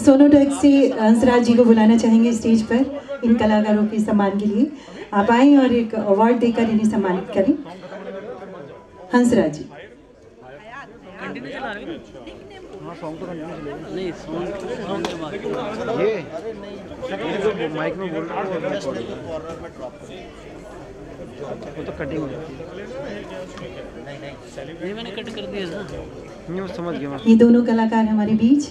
सोनोटेक से हंसराज जी को बुलाना चाहेंगे स्टेज पर इन कलाकारों के सम्मान के लिए। आप आएँ और एक अवार्ड देकर इन्हें सम्मानित करें। हंसराज जी। नहीं सॉन्ग के बाद ये माइक में बोल रहा हूँ, वो तो कटिंग हो जाती है। नहीं मैंने कट कर दिया था। नहीं समझ गया मैं। ये दोनों कलाकार हमारे बीच।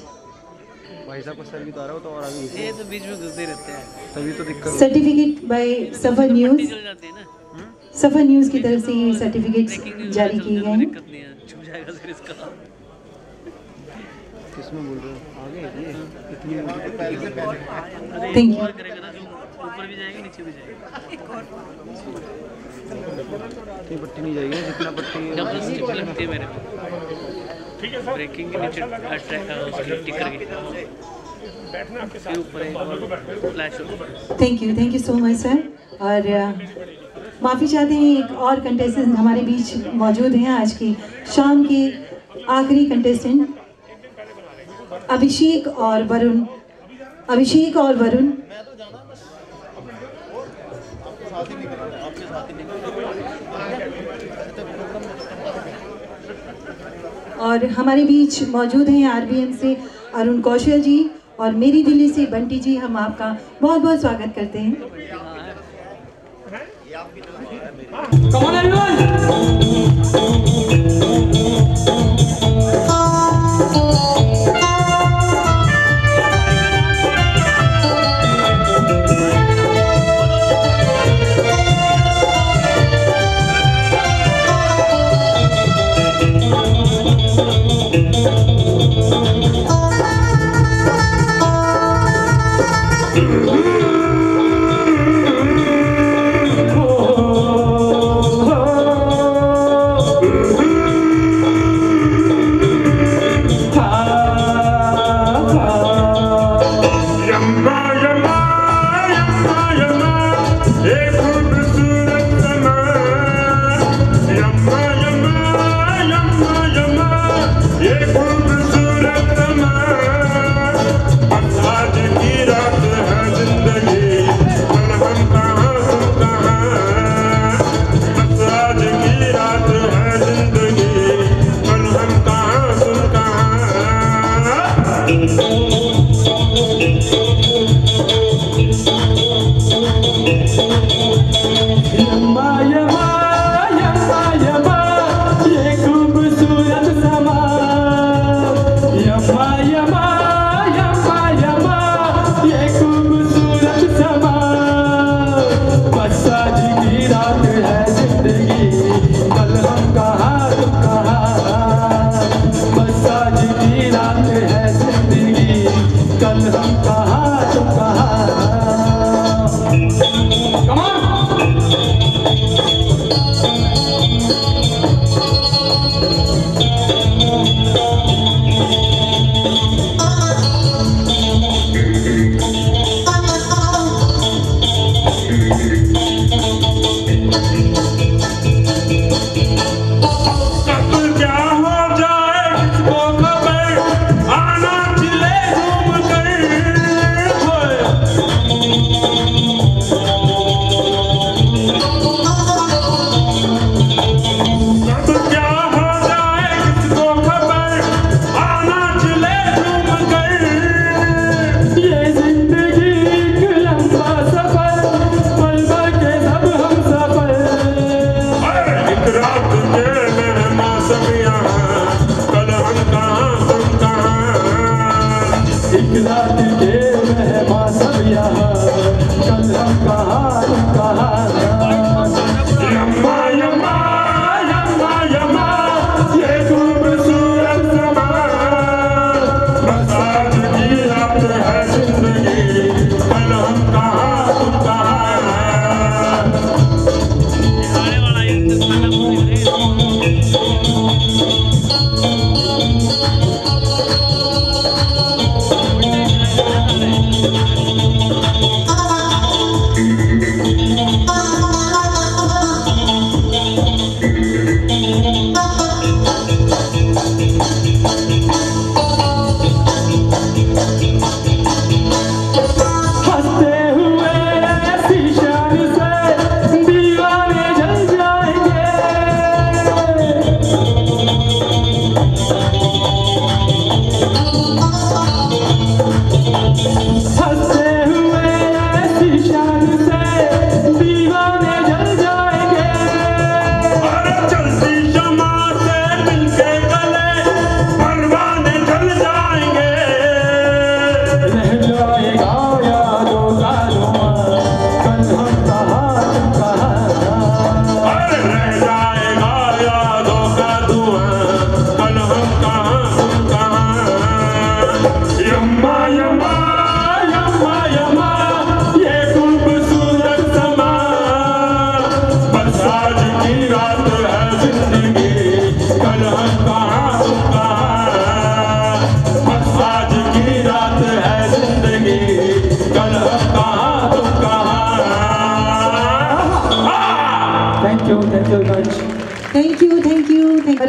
भाई साहब को सर भी तो आ रहा हो तो और अभी ये तो बीच में घुसते रहते हैं तभी तो दिक्कत। सर्टिफिकेट बाय सफर न्यूज़। सफर न्यूज़ की तरफ से ये सर्टिफिकेट जारी किए गए हैं। किसमें बोल रहे हो आगे ये इतनी पहले से पहले। Thank you. ऊपर भी जाएगा नीचे भी जाएगा। ये पट्टी नहीं जाएगी जितना पट्टी डबल स्टिक लगती है मेरे को। ठीक है सर। ब्रेकिंग के नीचे उसकी टिक करके बैठना आपके ऊपर है फ्लैश हो। Thank you so much sir. और माफ़ी चाहते हैं एक और कंटेस्टेंट हमारे बीच मौजूद हैं। आज की शाम के आखिरी कंटेस्टेंट अभिषेक और वरुण। और हमारे बीच मौजूद हैं आरबीएम से अरुण कौशल जी और मेरी दिल्ली से बंटी जी। हम आपका बहुत बहुत स्वागत करते हैं। Come on everyone!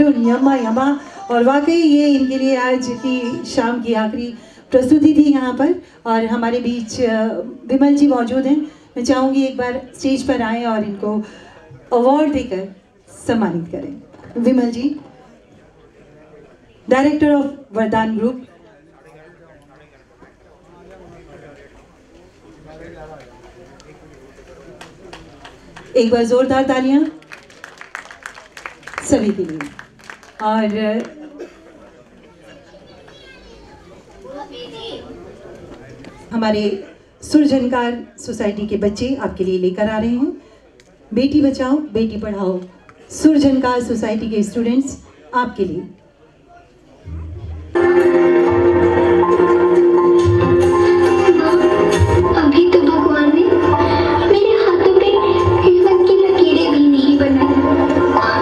वरुण, यम्मा यमा। और वाकई ये इनके लिए आज की शाम की आखिरी प्रस्तुति थी यहाँ पर। और हमारे बीच विमल जी मौजूद हैं। मैं चाहूँगी एक बार स्टेज पर आएँ और इनको अवार्ड देकर सम्मानित करें। विमल जी, डायरेक्टर ऑफ वरदान ग्रुप। एक बार जोरदार तालियां सभी के लिए। और हमारे सुरझनकार सोसाइटी के बच्चे आपके लिए लेकर आ रहे हैं बेटी बचाओ बेटी पढ़ाओ। सुरझनकार सोसाइटी के स्टूडेंट्स आपके लिए। अभी तो भगवान ने मेरे हाथों पे किस्मत की लकीरें भी नहीं बनाई, और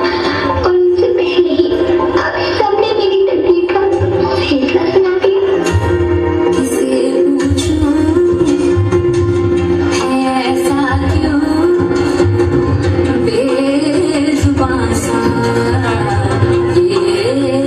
उनसे पहले ही आप सबने मेरी तकदीर का फैसला सुना दिया। किसे पूछूं ऐसा क्यों बेजुबान सा ये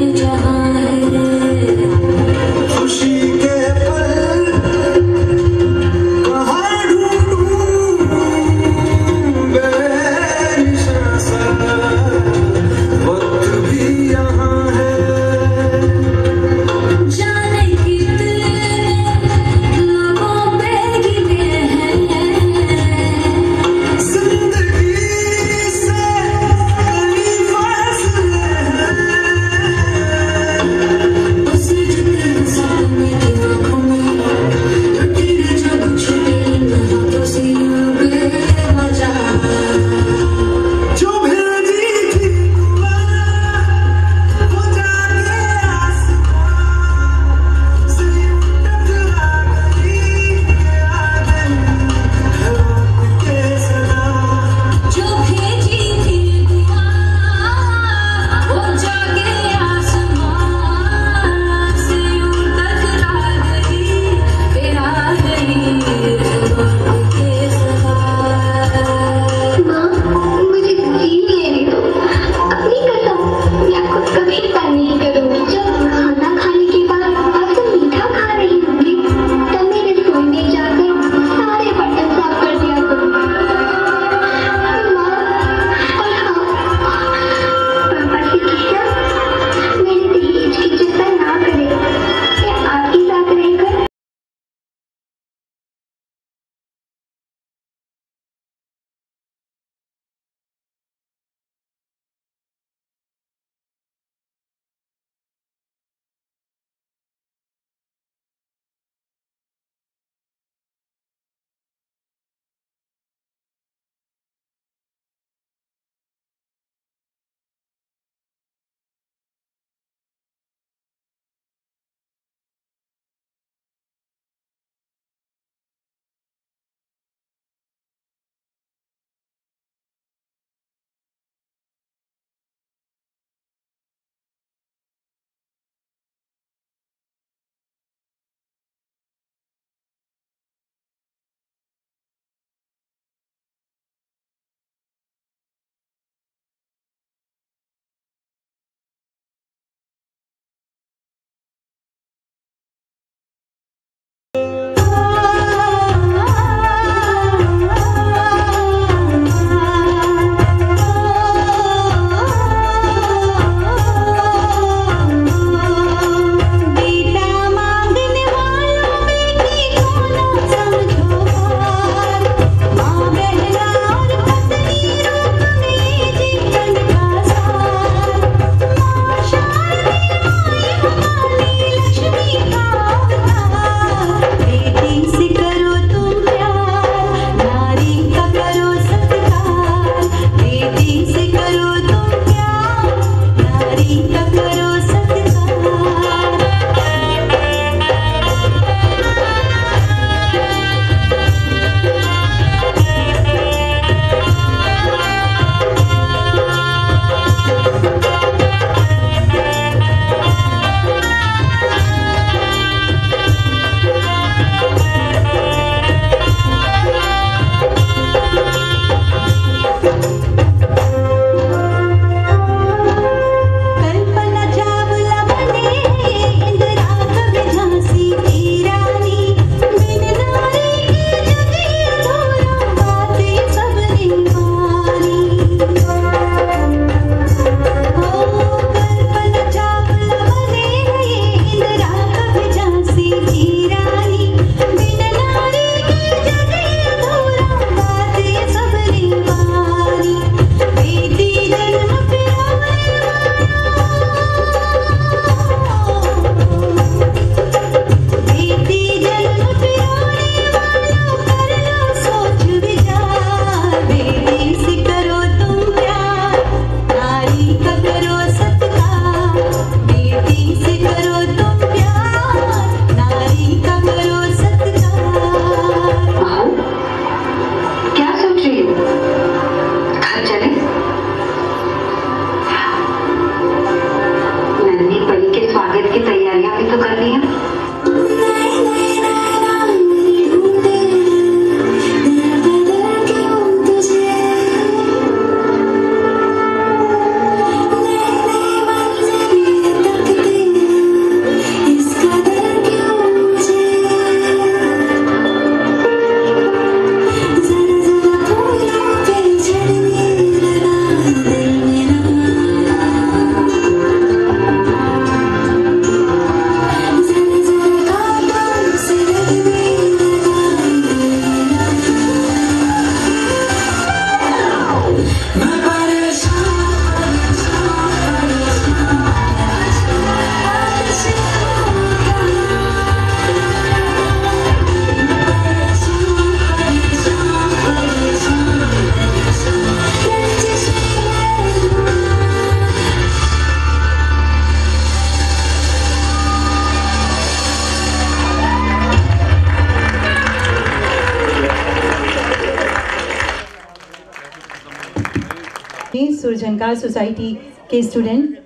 सुरझनकार सोसाइटी के स्टूडेंट,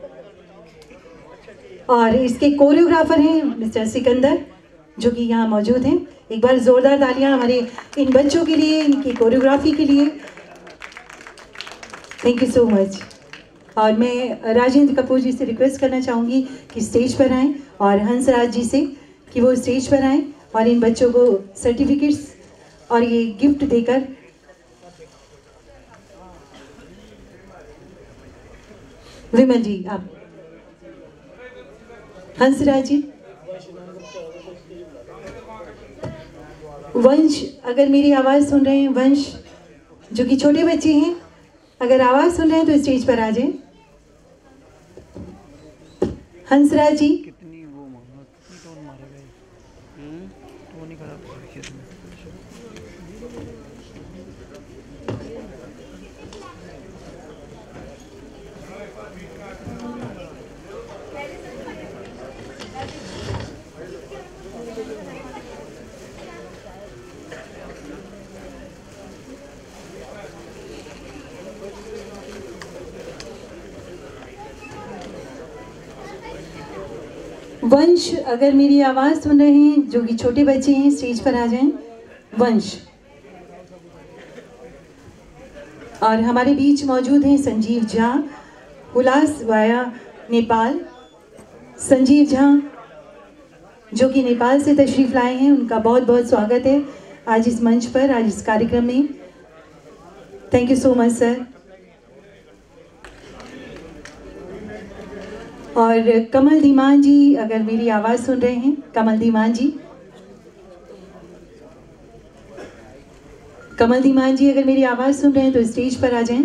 और इसके कोरियोग्राफर हैं मिस्टर सिकंदर जो कि यहाँ मौजूद हैं। एक बार जोरदार तालियां हमारे इन बच्चों के लिए, इनकी कोरियोग्राफी के लिए। Thank you so much. और मैं राजेंद्र कपूर जी से रिक्वेस्ट करना चाहूँगी कि स्टेज पर आएँ, और हंसराज जी से कि वो स्टेज पर आएँ और इन बच्चों को सर्टिफिकेट्स और ये गिफ्ट देकर विमल जी, आप हंसराज जी। वंश, अगर मेरी आवाज़ सुन रहे हैं, वंश जो कि छोटे बच्चे हैं, अगर आवाज़ सुन रहे हैं तो स्टेज पर आ जाएं। हंसराज जी। कितनी वो मांगा, कितनी टोन मारे गए, टोन ही खराब कर रखी है इसमें। वंश, अगर मेरी आवाज़ सुन रहे हैं, जो कि छोटे बच्चे हैं, स्टेज पर आ जाएं। वंश। और हमारे बीच मौजूद हैं संजीव झा, हुलास वाया नेपाल। संजीव झा जो कि नेपाल से तशरीफ़ लाए हैं, उनका बहुत बहुत स्वागत है आज इस मंच पर, आज इस कार्यक्रम में। Thank you so much sir. और कमल धीमान जी, अगर मेरी आवाज़ सुन रहे हैं, कमल धीमान जी। कमल धीमान जी, अगर मेरी आवाज़ सुन रहे हैं तो स्टेज पर आ जाएं।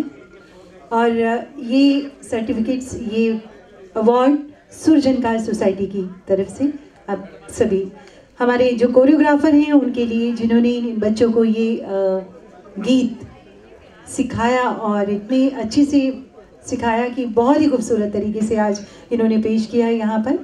और ये सर्टिफिकेट्स, ये अवार्ड सुरझनकार सोसाइटी की तरफ से अब सभी हमारे जो कोरियोग्राफर हैं उनके लिए, जिन्होंने इन बच्चों को ये गीत सिखाया और इतने अच्छे से सिखाया कि बहुत ही खूबसूरत तरीके से आज इन्होंने पेश किया है यहाँ पर।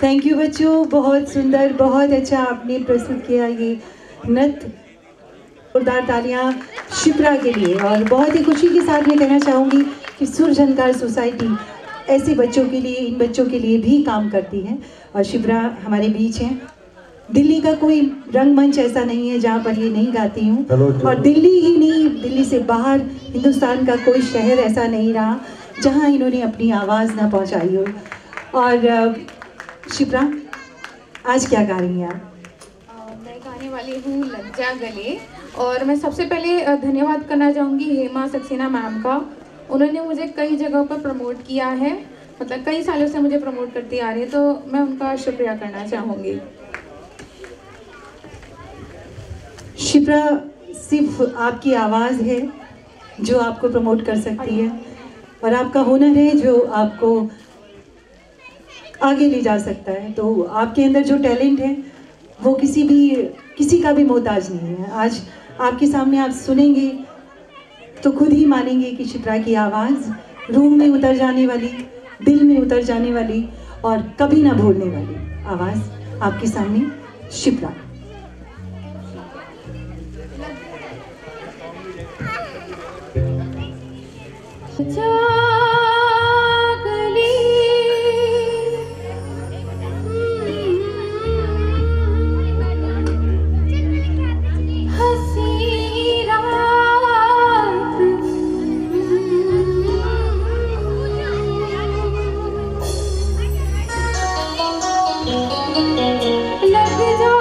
थैंक यू बच्चों, बहुत सुंदर, बहुत अच्छा आपने प्रस्तुत किया ये नृत्य। जोरदार तालियां शिप्रा के लिए। और बहुत ही खुशी के साथ मैं कहना चाहूँगी कि सुरझनकार सोसाइटी ऐसे बच्चों के लिए, इन बच्चों के लिए भी काम करती है। और शिप्रा हमारे बीच हैं। दिल्ली का कोई रंगमंच ऐसा नहीं है जहाँ पर ये नहीं गाती हूँ, और दिल्ली ही नहीं, दिल्ली से बाहर हिंदुस्तान का कोई शहर ऐसा नहीं रहा जहाँ इन्होंने अपनी आवाज़ ना पहुँचाई हो। और शिप्रा, आज क्या गा रही हैं आप? मैं गाने वाली हूँ लज्जा गले। और मैं सबसे पहले धन्यवाद करना चाहूँगी हेमा सक्सेना मैम का। उन्होंने मुझे कई जगहों पर प्रमोट किया है, मतलब कई सालों से मुझे प्रमोट करती आ रही है, तो मैं उनका शुक्रिया करना चाहूँगी। शिप्रा, सिर्फ आपकी आवाज़ है जो आपको प्रमोट कर सकती है, और आपका हुनर है जो आपको आगे ले जा सकता है। तो आपके अंदर जो टैलेंट है वो किसी का भी मोहताज नहीं है। आज आपके सामने आप सुनेंगे तो खुद ही मानेंगे कि शिप्रा की आवाज़ रूह में उतर जाने वाली, दिल में उतर जाने वाली और कभी ना भूलने वाली आवाज़ आपके सामने शिप्रा। लग जा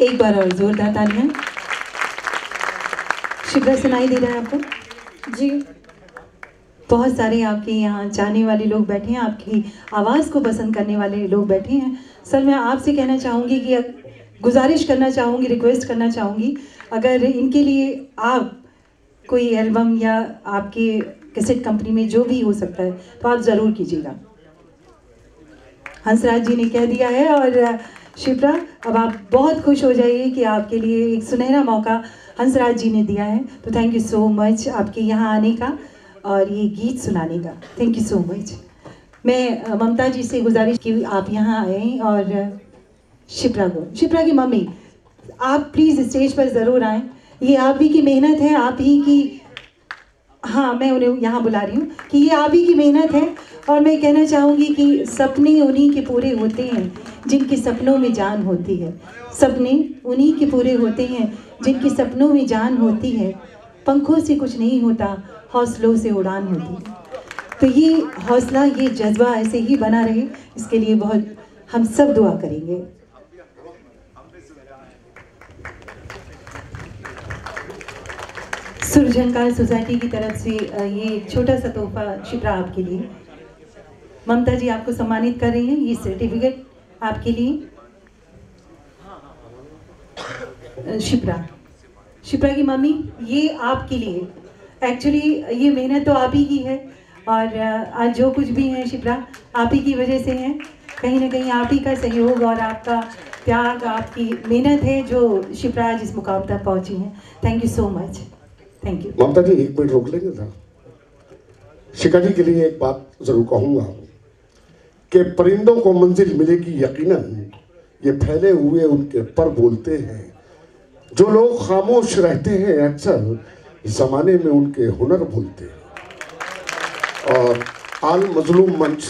एक बार और जोरदार तालियां। शिप्रा सुनाई दे रहा है आपको? जी। बहुत सारे आपके यहाँ चाहने वाले लोग बैठे हैं, आपकी आवाज़ को पसंद करने वाले लोग बैठे हैं। सर मैं आपसे कहना चाहूँगी कि गुजारिश करना चाहूँगी, रिक्वेस्ट करना चाहूँगी, अगर इनके लिए आप कोई एल्बम या आपके कैसेट कंपनी में जो भी हो सकता है तो आप ज़रूर कीजिएगा। हंसराज जी ने कह दिया है। और शिप्रा अब आप बहुत खुश हो जाइए कि आपके लिए एक सुनहरा मौका हंसराज जी ने दिया है। तो थैंक यू सो मच आपके यहाँ आने का और ये गीत सुनाने का। Thank you so much. मैं ममता जी से गुजारिश की आप यहाँ आएँ और शिप्रा की मम्मी आप प्लीज़ स्टेज पर ज़रूर आएँ। ये आप ही की मेहनत है, आप ही की, हाँ मैं उन्हें यहाँ बुला रही हूँ कि ये आप ही की मेहनत है। और मैं कहना चाहूँगी कि सपने उन्हीं के पूरे होते हैं जिनके सपनों में जान होती है। सपने उन्हीं के पूरे होते हैं जिनके सपनों में जान होती है। पंखों से कुछ नहीं होता, हौसलों से उड़ान होती है। तो ये हौसला, ये जज्बा ऐसे ही बना रहे, इसके लिए बहुत हम सब दुआ करेंगे। सुरझंकार सोसाइटी की तरफ से ये छोटा सा तोहफा शिप्रा आपके लिए। ममता जी आपको सम्मानित कर रही हैं, ये सर्टिफिकेट आपके लिए। शिप्रा की मम्मी ये आपके लिए। एक्चुअली ये मेहनत तो आप ही की है और आज जो कुछ भी है शिप्रा आप ही की वजह से है। कहीं ना कहीं आप ही का सहयोग और आपका त्याग, आपकी मेहनत है जो शिप्रा आज इस मुकाम तक पहुंची है। Thank you so much. Thank you. Mamata ji एक मिनट रोक लेंगे था। शिखा जी के लिए एक बात जरूर कहूँगा कि परिंदों को मंजिल मिलेगी यकीनन, ये फैले हुए उनके पर बोलते हैं। जो लोग खामोश रहते हैं अक्सर ज़माने में उनके हुनर भूलते हैं। और आल मजलूम मंच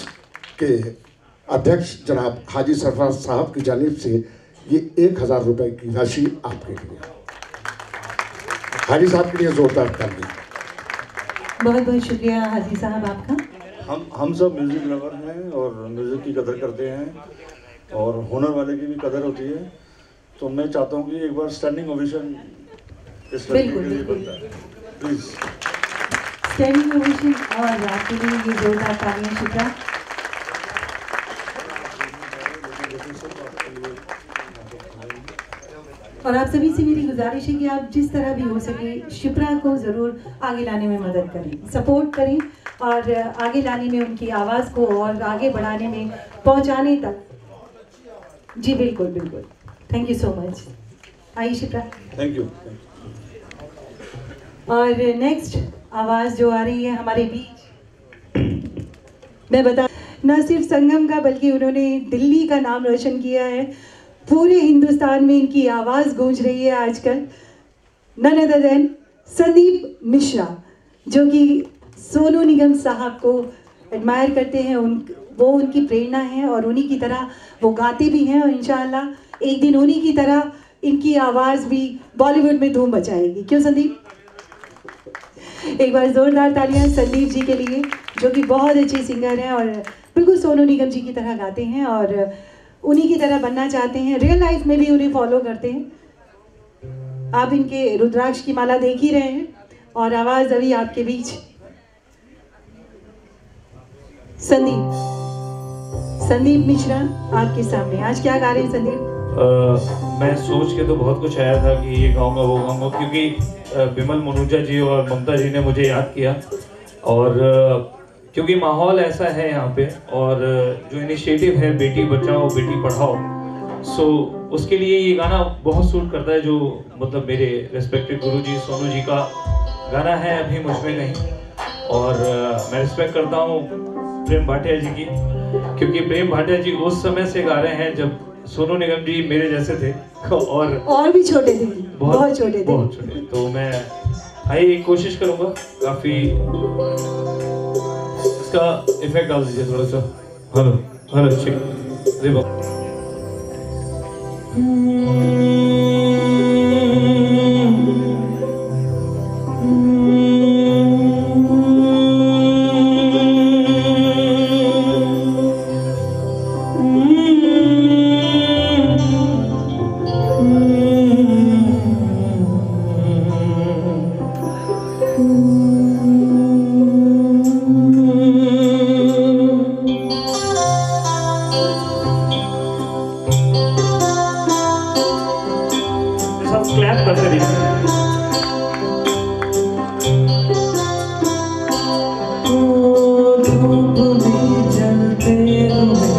के अध्यक्ष जनाब हाजी सरफराज साहब की जानिब से ये 1000 रुपए की राशि आपके लिए। हाजी साहब के लिए जोरदार ताली। बहुत बहुत शुक्रिया हाजी साहब आपका। हम सब म्यूज़िक लवर हैं और म्यूज़िक की कदर करते हैं और हुनर वाले की भी कदर होती है। तो मैं चाहता हूँ कि एक बार स्टैंडिंग ओवेशन इस लड़के के लिए बनता है, प्लीज़ स्टैंडिंग ओवेशन। और आपके लिए ये जोरदार तालियां शिप्रा। और आप सभी से मेरी गुजारिश है कि आप जिस तरह भी हो सके शिप्रा को ज़रूर आगे लाने में मदद करें, सपोर्ट करें और आगे लाने में, उनकी आवाज़ को और आगे बढ़ाने में, पहुंचाने तक। जी बिल्कुल बिल्कुल। Thank you so much. आइए शिप्रा। Thank you. और नेक्स्ट आवाज़ जो आ रही है हमारे बीच, मैं बता न सिर्फ संगम का बल्कि उन्होंने दिल्ली का नाम रोशन किया है। पूरे हिंदुस्तान में इनकी आवाज़ गूंज रही है आजकल। None other than Sandeep Mishra, जो कि सोनू निगम साहब को एडमायर करते हैं। वो उनकी प्रेरणा है और उन्हीं की तरह वो गाते भी हैं और इंशाअल्लाह एक दिन उन्हीं की तरह इनकी आवाज़ भी बॉलीवुड में धूम मचाएगी। क्यों संदीप? एक बार ज़ोरदार तालियां संदीप जी के लिए, जो कि बहुत अच्छे सिंगर हैं और बिल्कुल सोनू निगम जी की तरह गाते हैं और उन्हीं की तरह बनना चाहते हैं। रियल लाइफ में भी उन्हें फॉलो करते हैं। आप इनके रुद्राक्ष की माला देख ही रहे हैं और आवाज़ अभी आपके बीच संदीप मिश्रा आपके सामने। आज क्या गा रहे हैं संदीप? मैं सोच के तो बहुत कुछ आया था कि ये गाऊंगा वो गाऊंगा, क्योंकि बिमल मनुजा जी और ममता जी ने मुझे याद किया और क्योंकि माहौल ऐसा है यहाँ पे, और जो इनिशिएटिव है बेटी बचाओ बेटी पढ़ाओ, सो उसके लिए ये गाना बहुत सूट करता है। जो मतलब मेरे रेस्पेक्टेड गुरुजी सोनू जी का गाना है अभी मुझ में कहीं, और मैं रिस्पेक्ट करता हूँ प्रेम भाटिया जी की, क्योंकि प्रेम भाटिया जी उस समय से गा रहे हैं जब सोनू निगम जी मेरे जैसे थे और भी छोटे थे, बहुत छोटे थे। तो मैं एक कोशिश करूँगा, काफ़ी इसका इफेक्ट डाल दीजिए थोड़ा सा। हेलो हेलो ठीक क्लैप करते रहिए। धूप में जलते हुए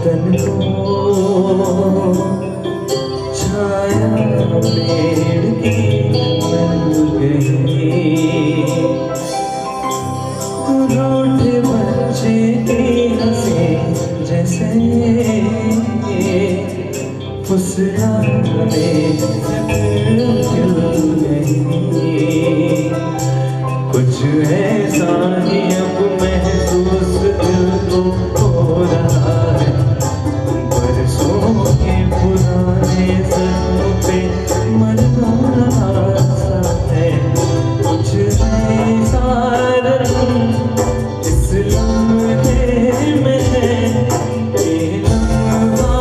तन को छाया पेड़ की मिल गई, रूठे बच्चे की हंसी जैसे फुसलाने कुछ ऐसा ही अब महसूस दिल को हो रहा है, बरसों के पुराने सपनों पे मरना सा है। कुछ ऐसा इस लम्हे में है, ये लम्हा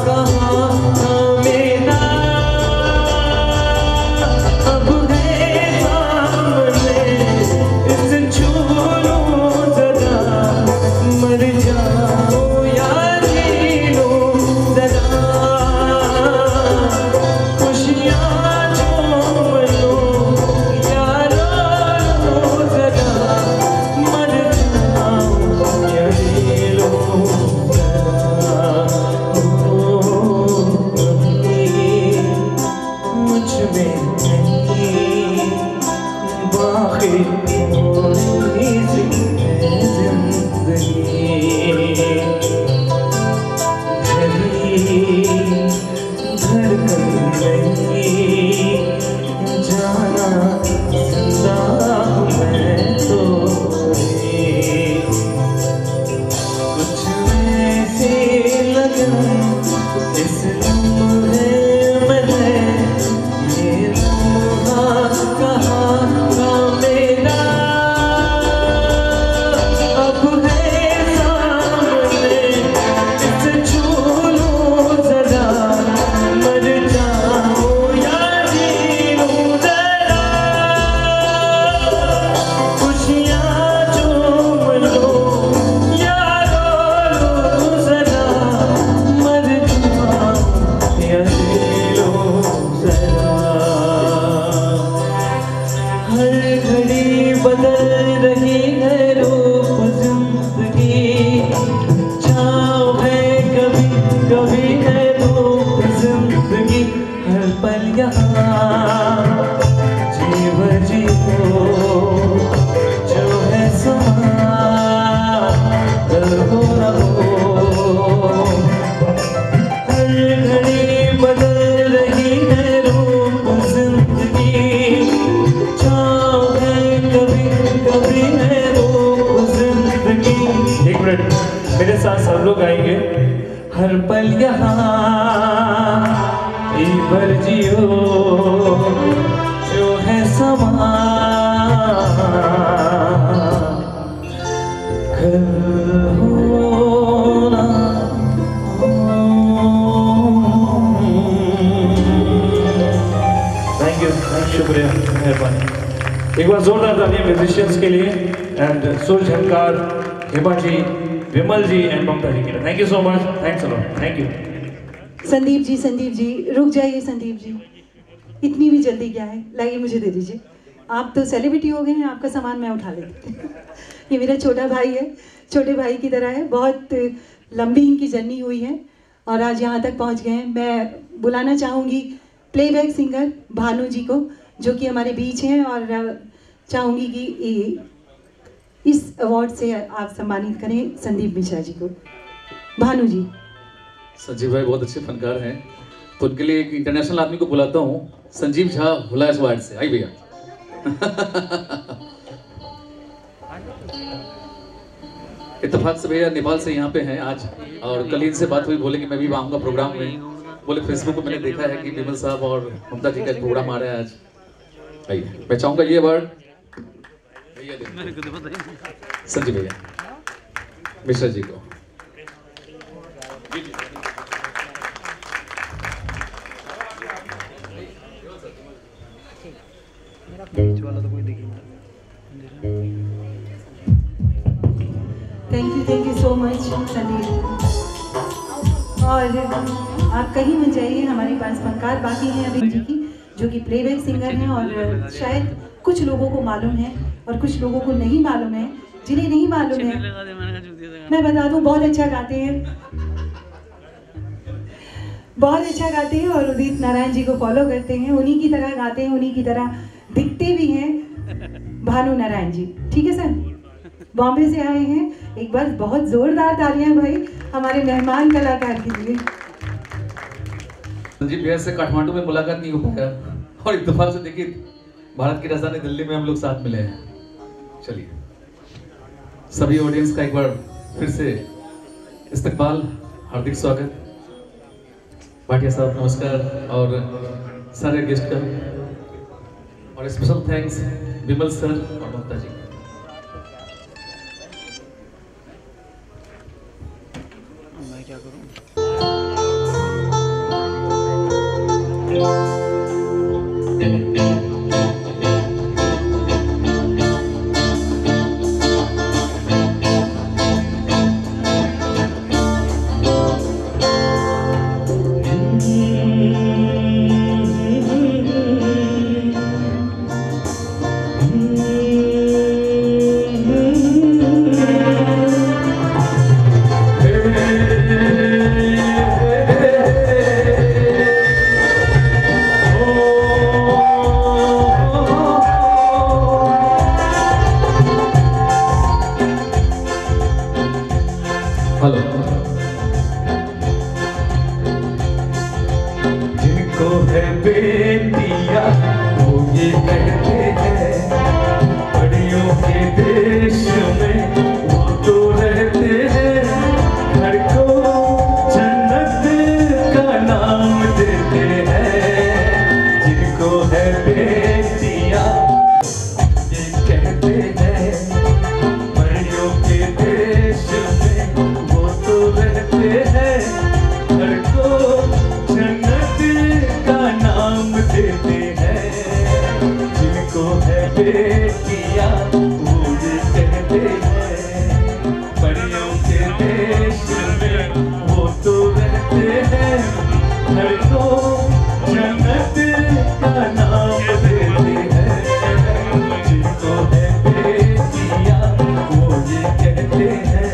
कहाँ था मेरा, अब है सामने इसे छू लो जरा, मर जाओ या जी लो जरा, खुशियाँ झूम लो या रो जरा, मर जाओ या जी लो जरा, मुझ में नहीं बाकी थोड़ी सी जिंदगी, धड़कन नहीं जाना जिंदा मैं तो, कुछ ऐसी लगन इस लम्हे में है, ये लम्हा कहाँ था मेरा, अब है सामने इसे छू लो जरा, मर जाओ या जी लो जरा, खुशियाँ झूम लो या रो जरा, मर जाओ या जी लो जरा। हर घड़ी बदल रही है रूप जिंदगी, छाँव है कभी कभी है धूप जिंदगी, हर पल यहाँ जीवन जी हो जो है समा हो न हो, हर घड़ी बदल रही है रूप जिंदगी, छाँव है कभी कभी है रूप जिंदगी। एक मिनट मेरे साथ सब लोग आएंगे। हर पल यहाँ भर जियो जो है समा, कल हो ना हो। थैंक यू, शुक्रिया, मेहरबानी। एक बार जोरदार तालियां म्यूजिशियंस के लिए एंड सुर झनकार हेमा जी, विमल जी एंड ममता जी के लिए। Thank you so much, thanks a lot, thank you. Sandeep ji रुक जाइए संदीप जी, इतनी भी जल्दी क्या है, लाइए मुझे दे दीजिए। आप तो सेलिब्रिटी हो गए हैं, आपका सामान मैं उठा लेती हूँ। ये मेरा छोटा भाई है, छोटे भाई की तरह है। बहुत लंबी इनकी जर्नी हुई है और आज यहाँ तक पहुँच गए हैं। मैं बुलाना चाहूँगी प्लेबैक सिंगर भानु जी को, जो कि हमारे बीच हैं, और चाहूँगी कि इस अवार्ड से आप सम्मानित करें संदीप मिश्रा जी को। भानु जी। संजीव भाई बहुत अच्छे फनकार हैं, तो उनके लिए एक इंटरनेशनल आदमी को बुलाता हूँ, संजीव झा हुलास वार्ड से। आई भैया। इत्तेफाक से भैया नेपाल से यहाँ पे हैं आज, और कल इनसे बात हुई, बोले कि मैं भी आऊँगा प्रोग्राम में। बोले फेसबुक पे मैंने देखा है कि विमल साहब और ममता जी का प्रोग्राम आ रहा है आज। आइए, मैं चाहूँगा ये अवार्ड संजीव भैया मिश्रा जी को। Thank you so much Sandeep. और आप कहीं मत जाइए, हमारे पास फनकार बाकी हैं अभी जी की, जो कि प्लेबैक सिंगर हैं, और शायद कुछ लोगों को मालूम है और कुछ लोगों को नहीं मालूम है। जिन्हें नहीं मालूम है मैं बता दूं, बहुत अच्छा गाते हैं, बहुत अच्छा गाते हैं, और उदित नारायण जी को फॉलो करते हैं। उन्हीं की तरह गाते हैं, उन्हीं की तरह दिखते भी हैं भानु नारायण जी। ठीक है सर, बॉम्बे से आए हैं। एक बार बहुत जोरदार तालियां भाई हमारे मेहमान कलाकार के लिए। संजीव भैया से काठमांडू में मुलाकात नहीं हो पाया, और इत्तेफाक से देखिए भारत की राजधानी दिल्ली में हम लोग साथ मिले हैं। चलिए सभी ऑडियंस का एक बार फिर से इस्तकबाल, हार्दिक स्वागत। भाटिया साहब नमस्कार, और सारे गेस्ट का, और स्पेशल थैंक्स विमल सर और ममता जी। मैं क्या करूं? जिनको है बेटियां वो ये कहते हैं, बड़ियों के देश में वो तो रहते हैं, घर को जन्नत का नाम देते हैं। जिनको है बेटियां ये कहते हैं, बड़ियों के देश में वो तो रहते हैं, घर को जन्नत का नाम देते हैं। जिनको है बेटियां वो ये कहते हैं, परियों के देश में वो तो रहते हैं, घर को जन्नत का नाम देते हैं। जिनको है बेटियां वो ये कहते हैं।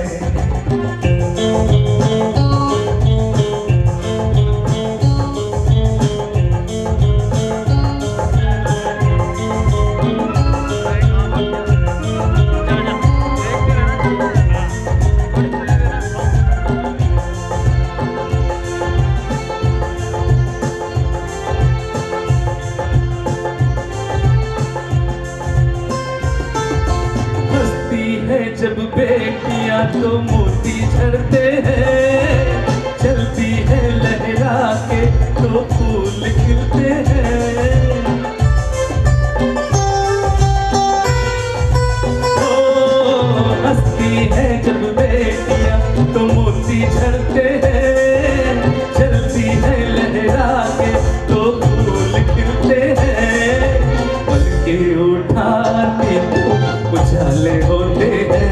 जब बेटियां तो मोती झड़ते हैं, चलती है लहरा के तो फूल खिलते हैं। ओ हंसती है जब बेटियां तो मोती झड़ते हैं, चलती है लहरा के तो फूल खिलते हैं। पलके उठाते तो उछाले होते हैं,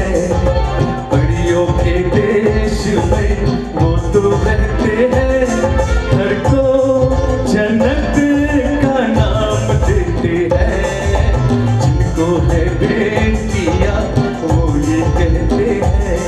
परियों के देश में वो तो रहते हैं, घर को जन्नत कहते हैं।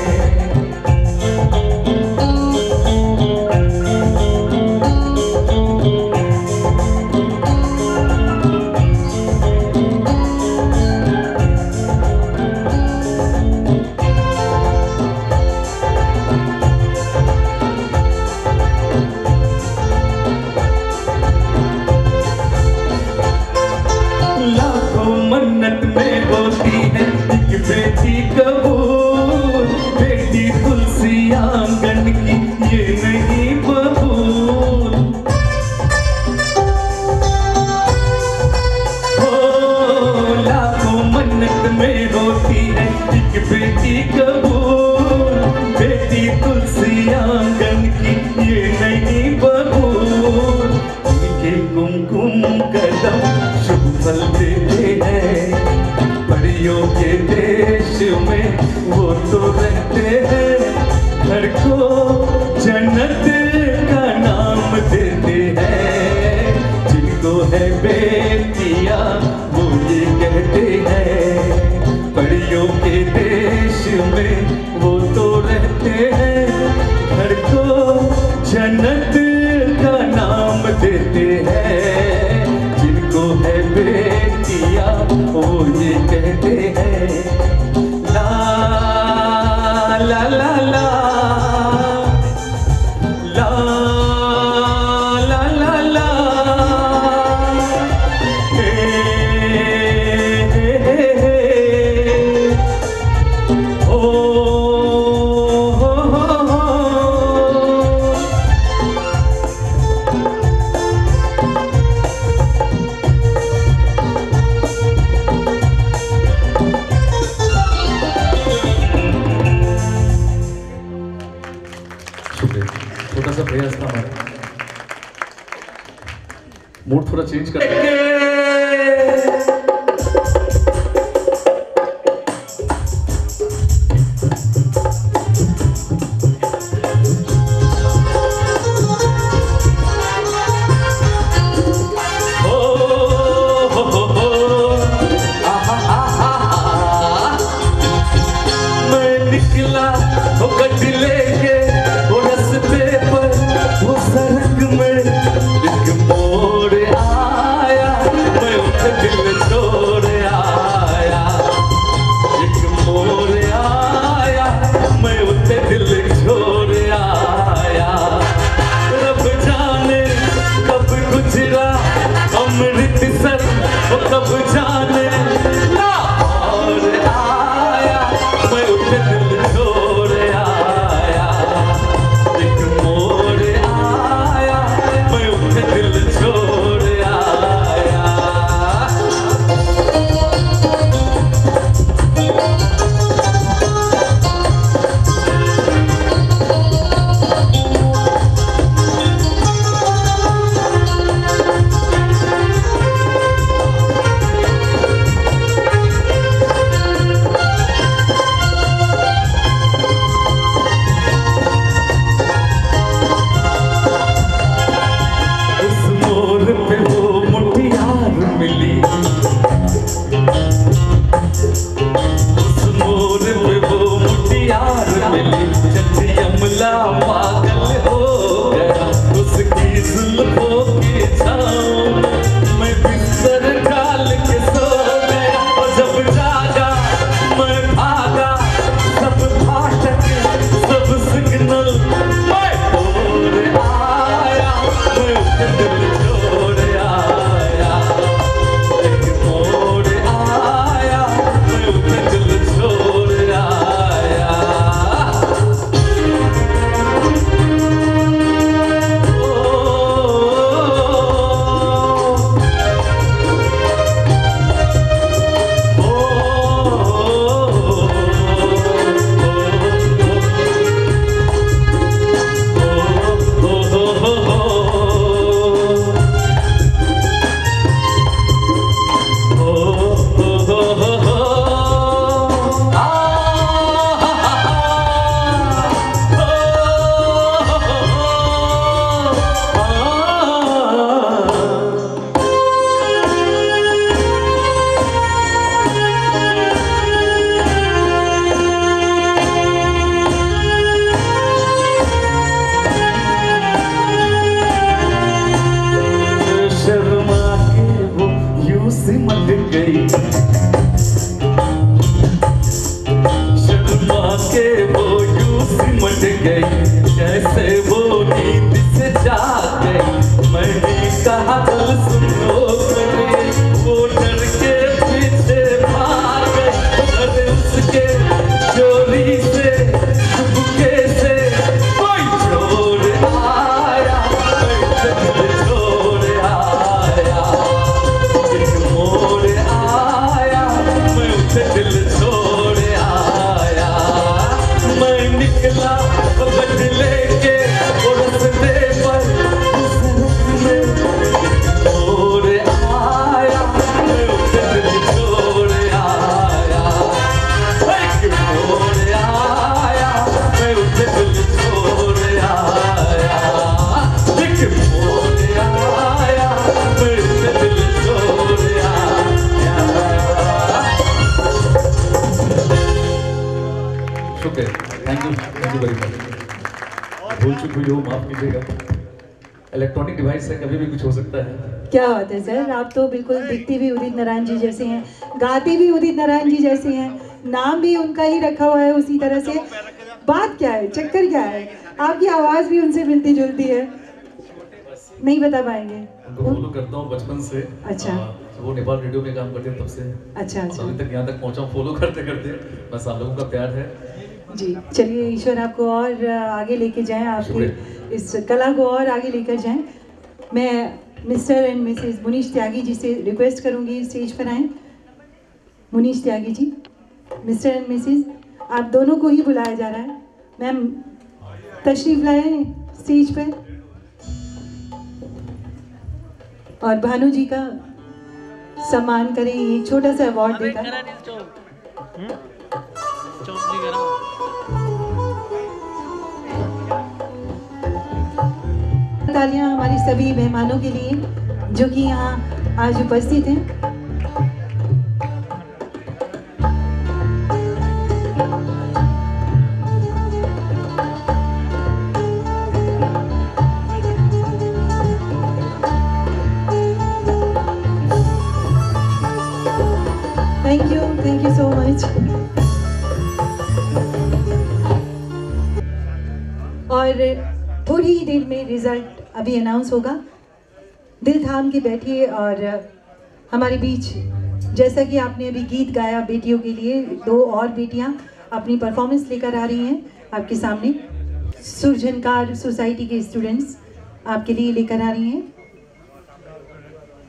लाखों मन्नत में होती है एक बेटी कबूल, बेटी तुलसी आंगन की ये नहीं बबूल। हो लाखों मन्नत में होती है एक बेटी कबूल, बेटी तुलसी आंगन की ये नहीं बबूल। इनके कुमकुम कदम शुभ फल देते हैं, परियों के देश में वो तो रहते हैं, घर को जन्नत का नाम देते हैं। जिनको है बेटियां वो ये कहते हैं, परियों के देश में वो तो रहते हैं, घर को जन्नत का नाम देते हैं। जिनको है बेटियां वो ये कहते हैं, ला ला ला ला ला ला ला ला हे हे हे ओ हो हो। शुक्रिया, छोटा सा प्रयास था हमारा, मूड थोड़ा चेंज कर मैं निकला वो गड्डी लेके वो रस्ते पर वो सड़क में एक मोड़ आया, मैं उसे दिल छोड़ आया। एक मोड़ आया, मैं उसे दिल छोड़ आया। रब जाने कब गुजरा अमृतसर, वो कब जाने लाहौर आया, मैं उसे दिल छोड़ आया। एक मोड़ आया, मैं उसे दिल छोड़ आया। उस मोड़ पे वो मुटियार मिली, उस मोड़ पे वो मुटियार मिली। चंदी अमला पागल हो गया उसकी जुल्फों की छाँव में, मैं बिस्तर डाल के सो गया। और जब जागा मैं भागा, सब फाटक सब सिग्नल मैं तोड़ आया, मैं उसके दिल छोड़ आया। एक मोड़ आया, मैं उसके दिल छोड़ आया। गई, कैसे वो नींद से जाग गई। मैंने कहा दिल सुन लो मेरे, वो डर के पीछे भाग गई। अरे उसके चोरी से चुपके से कोई चोर आया, कोई चोर आया, एक मोड़ आया, मैं उसे दिल छोड़ आया। मैं निकला बदले के रस्ते पर, मोड़ आया, मैं उसे दिल छोड़ आया। एक मोड़ आया, मैं उसे दिल छोड़ आया। एक मोड़ आया, मैं उसे दिल छोड़ आया। शुक्रिया, थैंक यू वेरी मच। भूल चुक हुई हो माफ कीजिएगा, इलेक्ट्रॉनिक डिवाइस से कभी भी कुछ हो सकता है। क्या बात है सर, आप तो बिल्कुल दिखते भी उदित नारायण जी जैसे हैं, गाते भी उदित नारायण जी जैसे हैं, नाम भी उनका ही रखा हुआ है उसी तरह से। बात क्या है, चक्कर क्या है, आपकी आवाज़ भी उनसे मिलती जुलती है, नहीं बता पाएंगे? उनको फॉलो करता हूँ बचपन से। अच्छा। वो नेपाल रेडियो में काम करते हैं तब से। अच्छा अच्छा। अभी तक यहाँ तक पहुँचा हूँ फॉलो करते करते, बस आप लोगों का प्यार है जी। चलिए ईश्वर आपको और आगे लेके जाएं, आपकी इस कला को और आगे लेकर जाएं। मैं mister and Mrs Munish Tyagi ji से रिक्वेस्ट करूंगी स्टेज पर आएं। Munish Tyagi ji, mister and Mrs, आप दोनों को ही बुलाया जा रहा है। मैम तशरीफ लाएं स्टेज पर, और भानु जी का सम्मान करें, एक छोटा सा अवार्ड देकर। तालियां हमारे सभी मेहमानों के लिए जो कि यहाँ आज उपस्थित हैं। Thank you so much. और थोड़ी ही देर में रिजल्ट अभी अनाउंस होगा। दिल थाम के बैठिए। और हमारे बीच जैसा कि आपने अभी गीत गाया बेटियों के लिए, दो और बेटियां अपनी परफॉर्मेंस लेकर आ रही हैं आपके सामने। सुरझनकार सोसाइटी के स्टूडेंट्स आपके लिए लेकर आ रही हैं।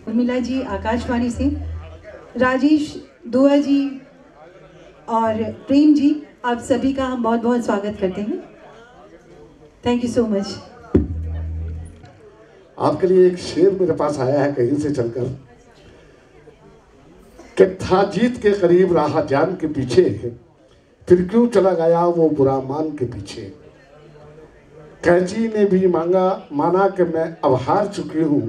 उर्मिला जी आकाशवाणी से, राजेश दुआ जी और प्रेम जी, आप सभी का हम बहुत बहुत स्वागत करते हैं। Thank you so much. आपके लिए एक शेर मेरे पास आया है कहीं से चलकर, कि था जीत के करीब रहा जान के पीछे, फिर क्यों चला गया वो बुरा मान के पीछे। कैची ने भी माना कि मैं अब हार चुकी हूं,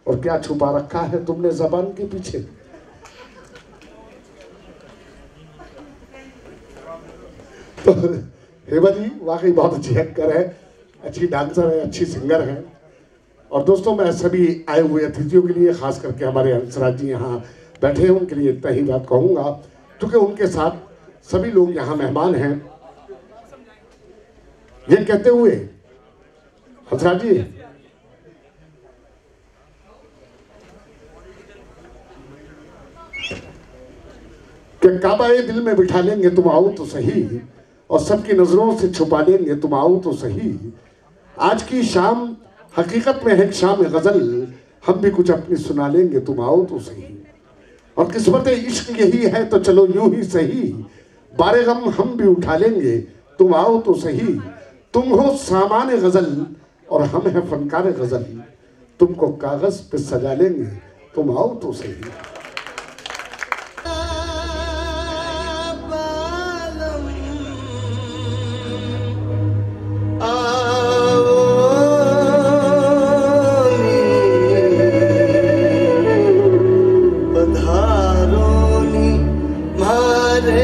और क्या छुपा रखा है तुमने जबान के पीछे। तो हेमा जी वाकई बहुत अच्छी एक्टर है, अच्छी डांसर है, अच्छी सिंगर है। और दोस्तों, मैं सभी आए हुए अतिथियों के लिए, खास करके हमारे हंसराज जी यहाँ बैठे हैं, उनके लिए इतना ही बात कहूँगा, क्योंकि उनके साथ सभी लोग यहाँ मेहमान हैं। ये कहते हुए हंसराज जी, कि काबा दिल में बिठा लेंगे तुम आओ तो सही, और सबकी नजरों से छुपा लेंगे तुम आओ तो सही। आज की शाम हकीकत में है शाम गजल, हम भी कुछ अपनी सुना लेंगे तुम आओ तो सही। और किस्मत इश्क यही है तो चलो यूं ही सही, बारे गम हम भी उठा लेंगे तुम आओ तो सही। तुम हो सामान गजल और हम हैं फनकार गजल, तुमको कागज पे सजा लेंगे तुम आओ तो सही। बधारोनी मारे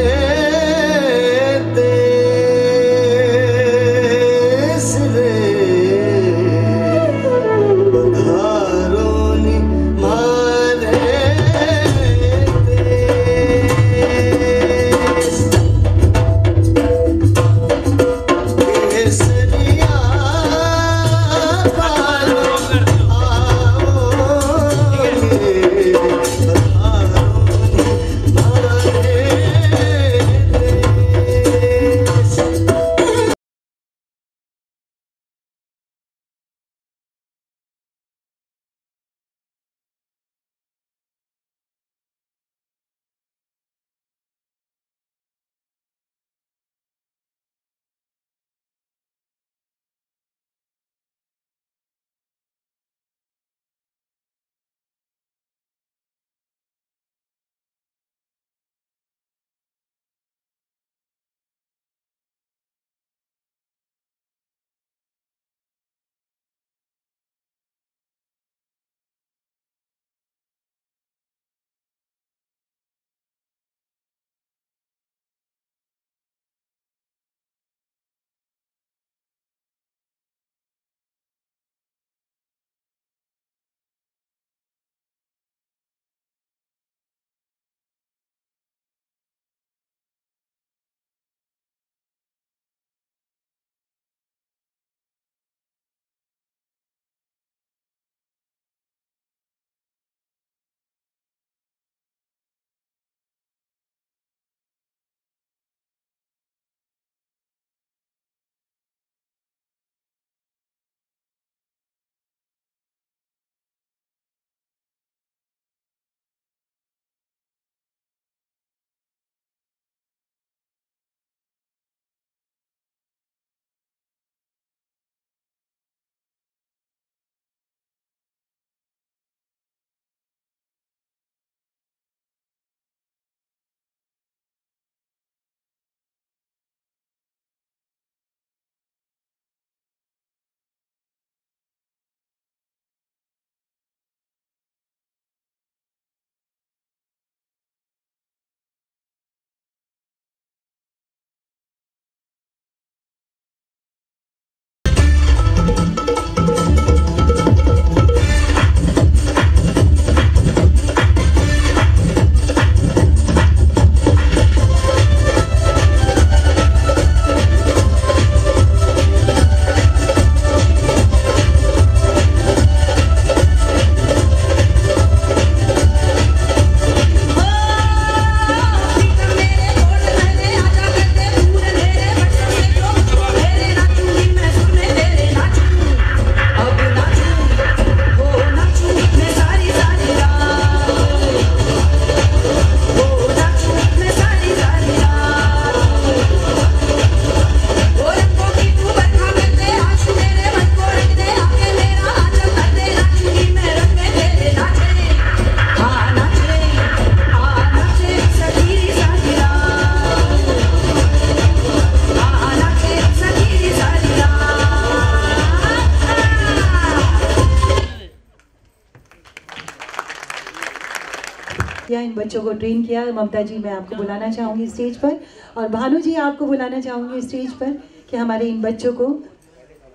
इन बच्चों को ट्रेन किया। ममता जी, मैं आपको बुलाना चाहूँगी स्टेज पर, और भानु जी आपको बुलाना चाहूँगी स्टेज पर कि हमारे इन बच्चों को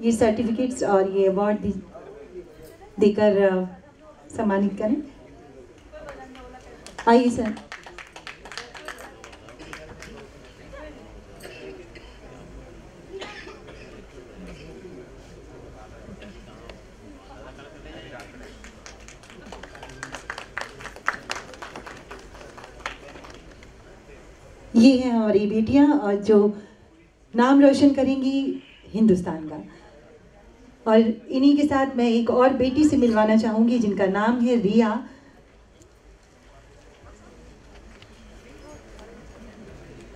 ये सर्टिफिकेट्स और ये अवार्ड देकर सम्मानित करें। आइए सर। ये हैं हमारी बेटियां और जो नाम रोशन करेंगी हिंदुस्तान का। और इन्हीं के साथ मैं एक और बेटी से मिलवाना चाहूँगी जिनका नाम है रिया।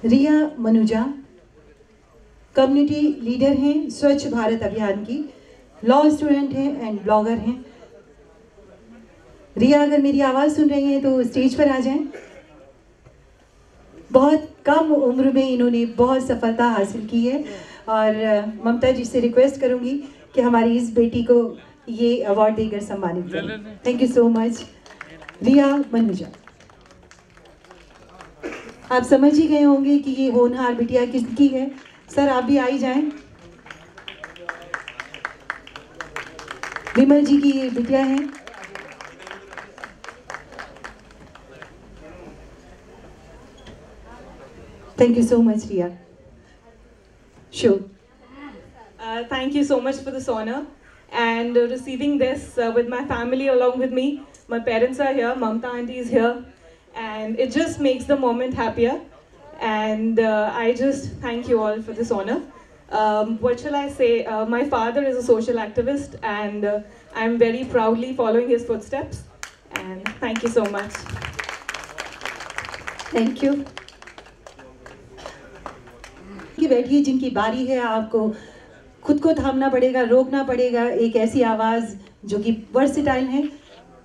रिया मनुजा कम्युनिटी लीडर हैं स्वच्छ भारत अभियान की, लॉ स्टूडेंट हैं एंड ब्लॉगर हैं। रिया, अगर मेरी आवाज़ सुन रही हैं तो स्टेज पर आ जाएं। बहुत कम उम्र में इन्होंने बहुत सफलता हासिल की है और ममता जी से रिक्वेस्ट करूंगी कि हमारी इस बेटी को ये अवार्ड देकर सम्मानित करें। थैंक यू सो मच रिया मनुजा। आप समझ ही गए होंगे कि ये होनहार बिटिया किसकी है। सर आप भी आई जाएं। विमल जी की ये बिटिया है। Thank you so much, Riya. Sure. Thank you so much for this honor and receiving this with my family along with me. My parents are here, Mamta auntie is here, and it just makes the moment happier. And I just thank you all for this honor. What shall I say? My father is a social activist, and I'm very proudly following his footsteps. And thank you so much. Thank you. बैठिए, जिनकी बारी है आपको खुद को थामना पड़ेगा, रोकना पड़ेगा। एक ऐसी आवाज़ जो कि वर्सेटाइल है।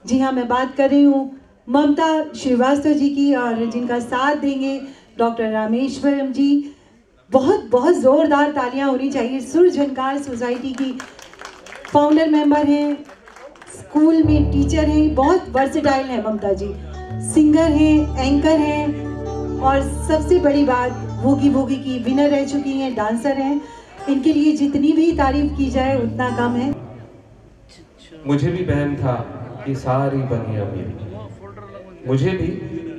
जी हाँ, मैं बात कर रही हूँ ममता श्रीवास्तव जी की, और जिनका साथ देंगे डॉक्टर रामेश्वरम जी। बहुत बहुत ज़ोरदार तालियां होनी चाहिए। सुर झनकार सोसाइटी की फाउंडर मेंबर हैं, स्कूल में टीचर हैं, बहुत वर्सेटाइल है ममता जी। सिंगर हैं, एंकर हैं, और सबसे बड़ी बात भूगी भूगी की विनर रह चुकी हैं, डांसर हैं। इनके लिए जितनी भी तारीफ की जाए उतना कम है। मुझे भी बहम था कि सारी बगियां मेरी, मुझे भी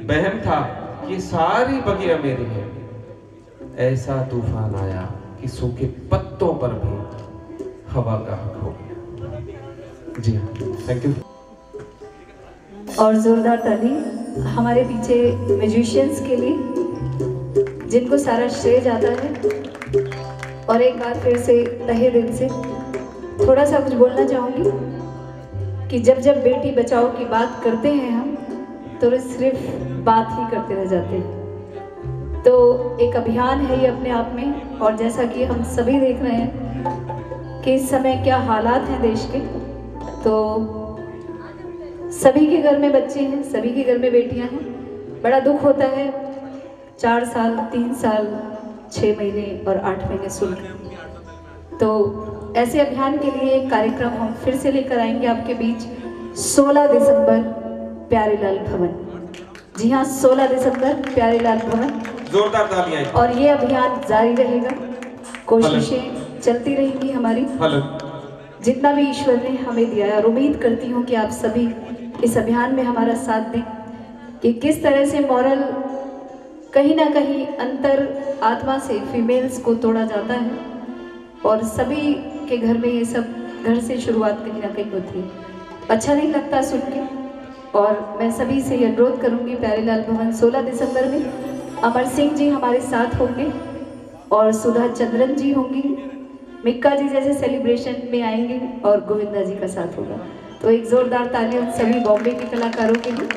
बहम था कि सारी बगियां मेरी हैं। ऐसा तूफान आया कि सूखे पत्तों पर भी हवा का हक हो गया। जी हाँ, थैंक यू। और जोरदार ताली हमारे पीछे म्यूजिशियंस के लिए जिनको सारा श्रेय जाता है। और एक बार फिर से तहे दिल से थोड़ा सा कुछ बोलना चाहूँगी कि जब जब बेटी बचाओ की बात करते हैं हम, तो सिर्फ बात ही करते रह जाते हैं। तो एक अभियान है ये अपने आप में। और जैसा कि हम सभी देख रहे हैं कि इस समय क्या हालात हैं देश के, तो सभी के घर में बच्चे हैं, सभी के घर में बेटियां हैं। बड़ा दुख होता है 4 साल, 3 साल, 6 महीने और 8 महीने शुल्क। तो ऐसे अभियान के लिए एक कार्यक्रम हम फिर से लेकर आएंगे आपके बीच 16 दिसंबर प्यारेलाल भवन। जी हाँ, 16 दिसंबर प्यारेलाल भवन। जोरदार तालियां। और ये अभियान जारी रहेगा, कोशिशें चलती रहेंगी हमारी, जितना भी ईश्वर ने हमें दिया है। और उम्मीद करती हूँ कि आप सभी इस अभियान में हमारा साथ दें कि किस तरह से मॉरल कहीं ना कहीं अंतर आत्मा से फीमेल्स को तोड़ा जाता है, और सभी के घर में ये सब घर से शुरुआत कहीं ना कहीं होती है। अच्छा नहीं लगता सुन के। और मैं सभी से ये अनुरोध करूँगी, प्यारेलाल भवन 16 दिसंबर में अमर सिंह जी हमारे साथ होंगे और सुधा चंद्रन जी होंगी, मिक्का जी जैसे सेलिब्रेशन में आएंगे, और गोविंदा जी का साथ होगा। तो एक जोरदार ताली उन सभी बॉम्बे के कलाकारों के लिए।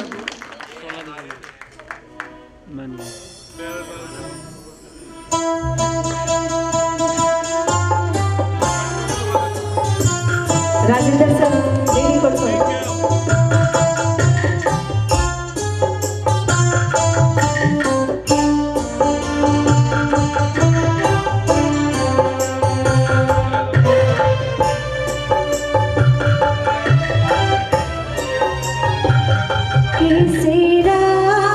राजेंद्र सर मेरी परसों किसी रात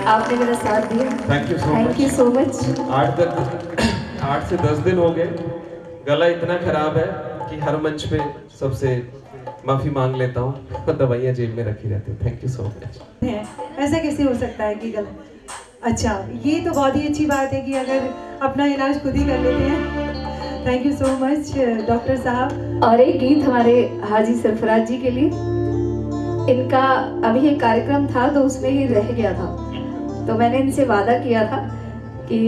आपने मेरा साथ दिया। Thank you so much. 8 से 10 दिन हो गए, गला इतना खराब है कि हर मंच पे सबसे माफी मांग लेता हूँ, पर दवाइयाँ जेब में रखी रहती है। Thank you so much. ऐसा कैसे हो सकता है कि गला? अच्छा, ये तो बहुत ही अच्छी बात है कि अगर अपना इलाज खुद ही कर लेते हैं। Thank you so much doctor साहब। और एक गीत हमारे हाजी सरफराज जी के लिए, इनका अभी एक कार्यक्रम था तो उसमें ही रह गया था, तो मैंने इनसे वादा किया था कि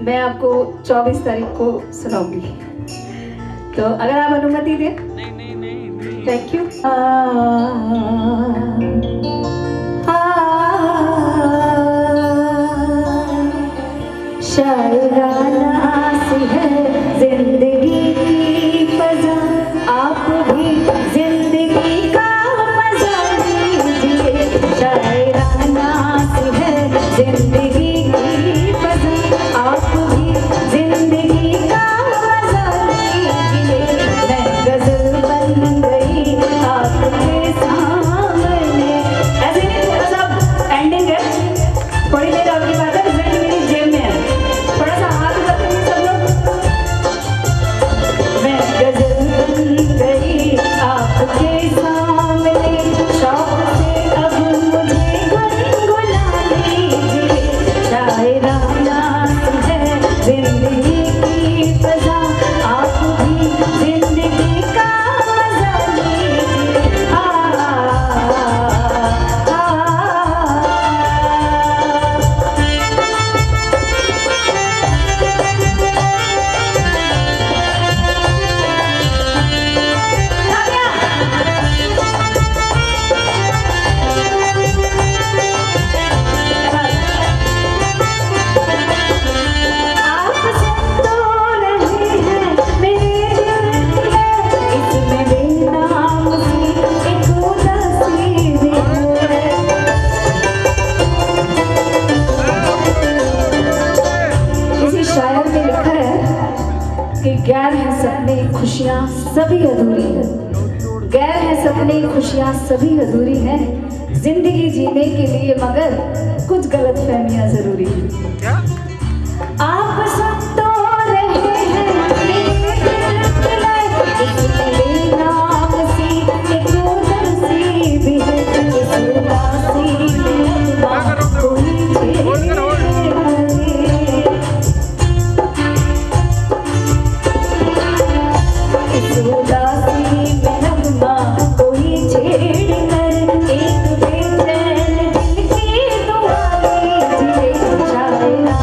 मैं आपको 24 तारीख को सुनाऊंगी, तो अगर आप अनुमति दें। Thank you. शायराना सी है जिंदगी की फजा, आप भी जिंदगी का मजा लीजिए। शायराना सी है जिंदगी की फजा, आप भी जिंदगी का मजा लीजिए। मैं गजल बन गई आपके सामने। ऐसे नहीं, थोड़ा सा एंडिंग है, थोड़ी देर आपकी बात है, रिजल्ट मेरी जेब में है, थोड़ा सा हाथ रखेंगे सब लोग। मैं गजल बन गई आपके सामने, शौक से अब मुझे गुनगुना लीजिए। शायराना है जिंदगी की फजा, आप भी जिंदगी का मजा लीजिए। आप सुन तो रहे हैं मेरे दिल में, इसमें बेनाम सी एक उदासी भी है। किसी शायर ने लिखा है कि गैर है सपने खुशियाँ सभी अधूरी है, गैर है सपने खुशियाँ सभी अधूरी हैं, जिंदगी जीने के लिए मगर कुछ गलतफहमियाँ जरूरी हैं। आप सुन तो रहे हैं मेरे दिल में, इसमें बेनाम सी एक उदासी भी है। इस उदासी में कोई छेड़ इस उदासी में नगमा कोई छेड़ कर, एक बेचैन दिल की दुआ लीजिए। शायरा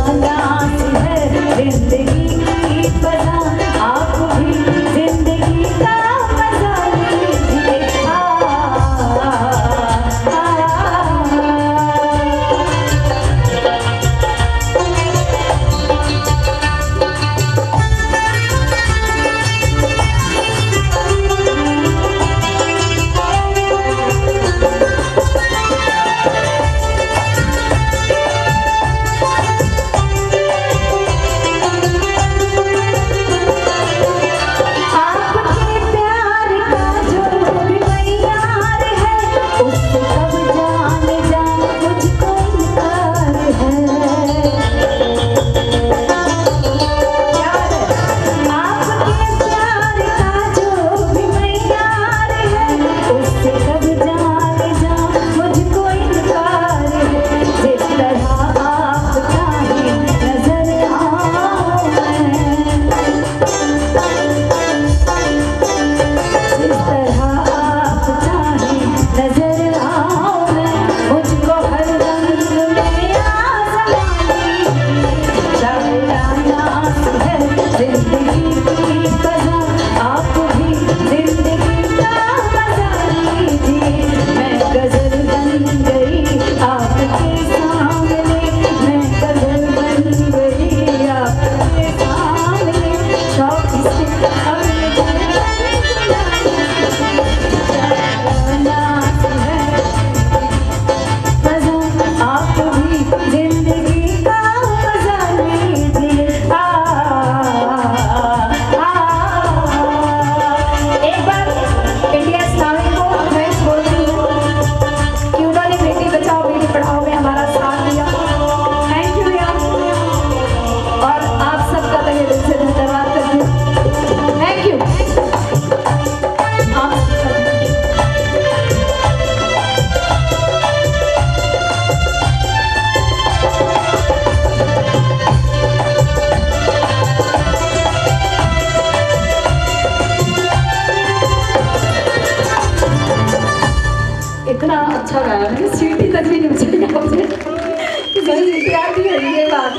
सीटी आती है, ये बात।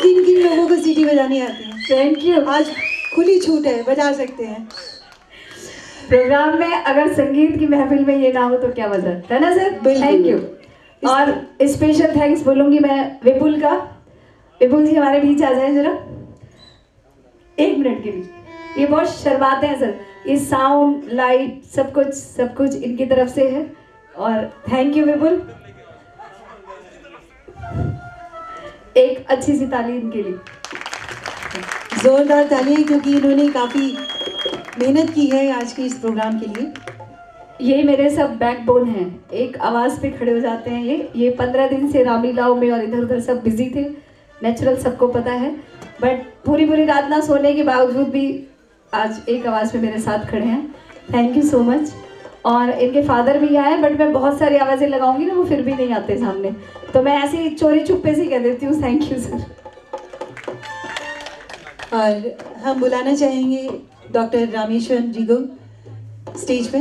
किन किन लोगों को सीटी बजानी आती है? Thank you. आज खुली छूट है, बजा सकते हैं। प्रोग्राम में अगर संगीत की महफिल में ये ना हो तो क्या मजा है ना सर? Thank you. और स्पेशल थैंक्स बोलूंगी मैं विपुल का। विपुल जी हमारे बीच आ जाए जरा 1 मिनट के लिए। ये बहुत शर्माते हैं सर, ये साउंड लाइट सब कुछ इनकी तरफ से है और थैंक यू विपुल। एक अच्छी सी ताली इनके लिए, जोरदार तालियां, क्योंकि इन्होंने काफ़ी मेहनत की है आज के इस प्रोग्राम के लिए। ये मेरे सब बैकबोन हैं, एक आवाज़ पे खड़े हो जाते हैं। ये 15 दिन से रामलीलाओं में और इधर उधर सब बिजी थे, नेचुरल सबको पता है, बट पूरी रात ना सोने के बावजूद भी आज एक आवाज़ में मेरे साथ खड़े हैं। Thank you so much. और इनके फादर भी आए, बट मैं बहुत सारी आवाज़ें लगाऊंगी ना, वो फिर भी नहीं आते सामने, तो मैं ऐसे ही चोरी छुपे से कह देती हूँ थैंक यू सर। और हम बुलाना चाहेंगे डॉक्टर रामेश्वर जी को स्टेज पे।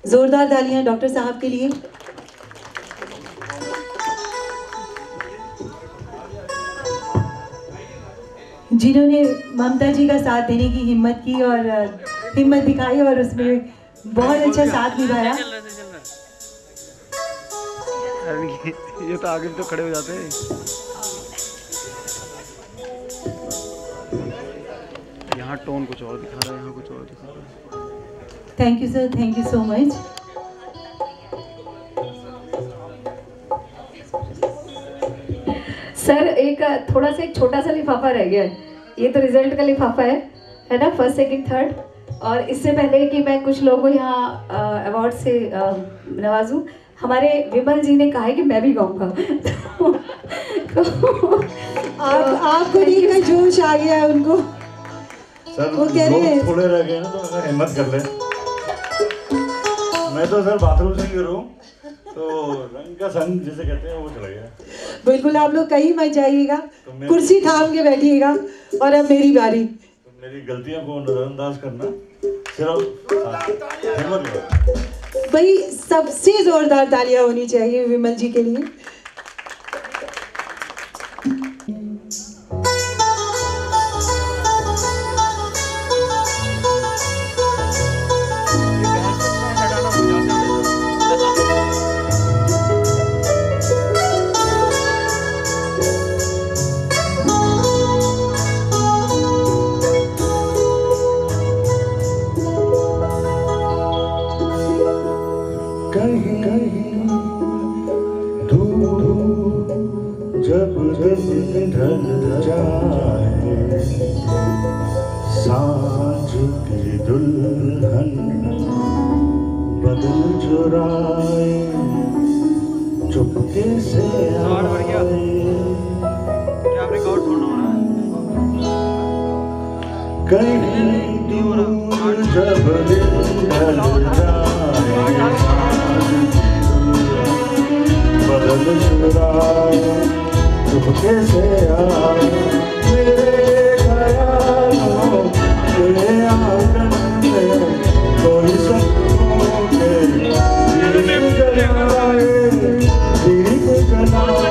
जोरदार तालियां डॉक्टर साहब के लिए। जिन्होंने ममता जी का साथ देने की हिम्मत की और हिम्मत दिखाई और उसमें बहुत अच्छा साथ निभाया। ये तो आगे तो खड़े हो जाते हैं। यहाँ टोन कुछ और दिखा रहा है, यहाँ कुछ और दिखा रहा है। Thank you sir, thank you so much. Sir एक थोड़ा सा एक छोटा सा लिफाफा रह गया है, ये तो रिजल्ट का लिफाफा है ना, फर्स्ट सेकंड थर्ड। और इससे पहले कि मैं कुछ लोगों को यहाँ अवार्ड से नवाजूं, हमारे विमल जी ने कहा है कि मैं भी गाऊंगा। आपको देखकर जोश आ गया है उनको। सर वो कह रहे हैं थोड़े रह गए ना, तो अगर हिम्मत कर ले। मैं तो सर बाथरूम सिंगर हूँ, तो रंग का संग जिसे कहते हैं वो चला गया। बिल्कुल, आप लोग कहीं मत जाइएगा, कुर्सी थाम के बैठिएगा। और अब मेरी बारी। तो मेरी गलतियों को नजरअंदाज करना, सिर्फ हिम्मत करो। भाई सबसे जोरदार तालियां होनी चाहिए विमल जी के लिए। जब दिन ढल जाए, सांझ की दुल्हन बदल चुराए, चुपके से आए। कहीं दूर जब दिन ढल जाए, बदल चुराए, चुपके से आए, मेरे ख्यालों के आंगन में कोई सपनों के दीप जलाए, दीप जलाए।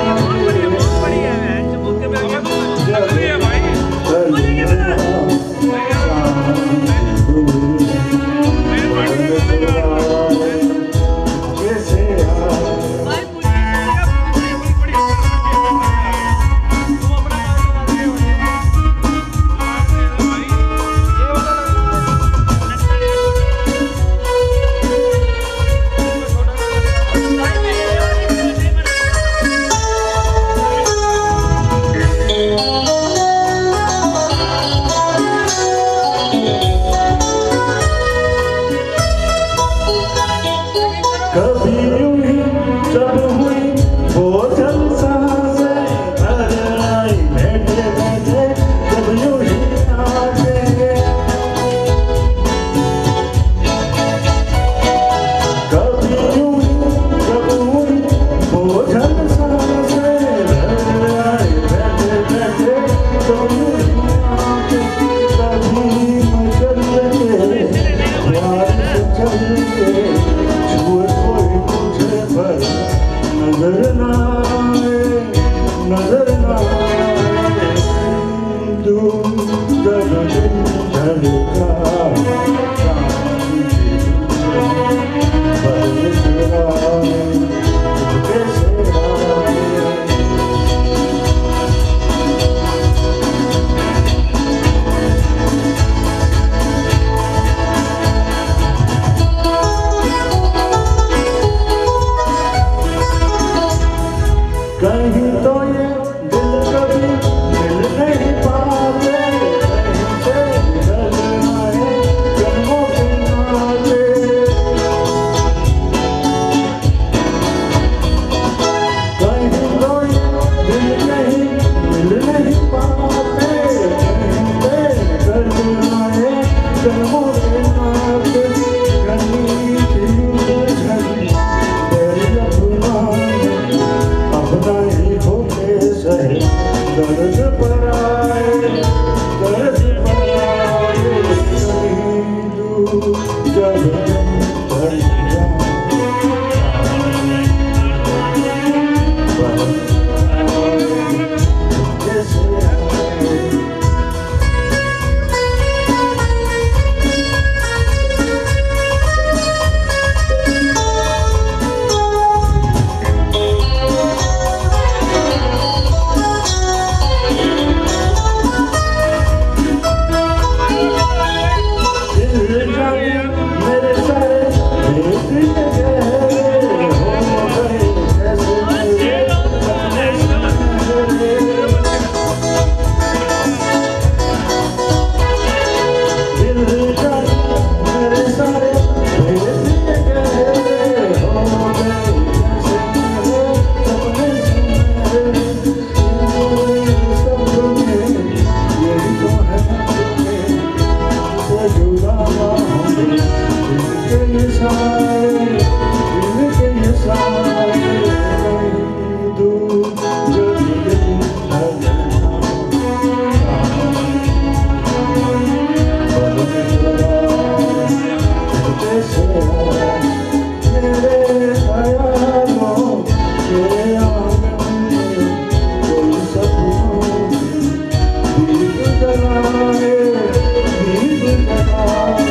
कहीं तो ये दिल कभी मिल नहीं पाते, कहीं से निकल आए जन्मों के नाते। कहीं तो ये दिल नहीं मिल नहीं पाते, कहीं से निकल आए जन्मों के नाते। गली थी झली तेरी अफवाहें, अपना ही होके सहे दर्द पर आए, दर्द पर आए। कहीं दूर जब तुम चली जाओ, जैसे आए। मेरे सारे भेज दिए गए हो गए जैसे मेरे सपने सुनहरे। दिल जाने मेरे सारे भेज दिए गए हो गए जैसे मेरे सपने सुनहरे। सब में यही तो है से जुड़ा इनके ये सारे, इनके ये सारे। कहीं दूर जब दिल जैसे मेरे ख्यालों के आंगन में कोई सपनों की दीप जलाए, दीप जलाए।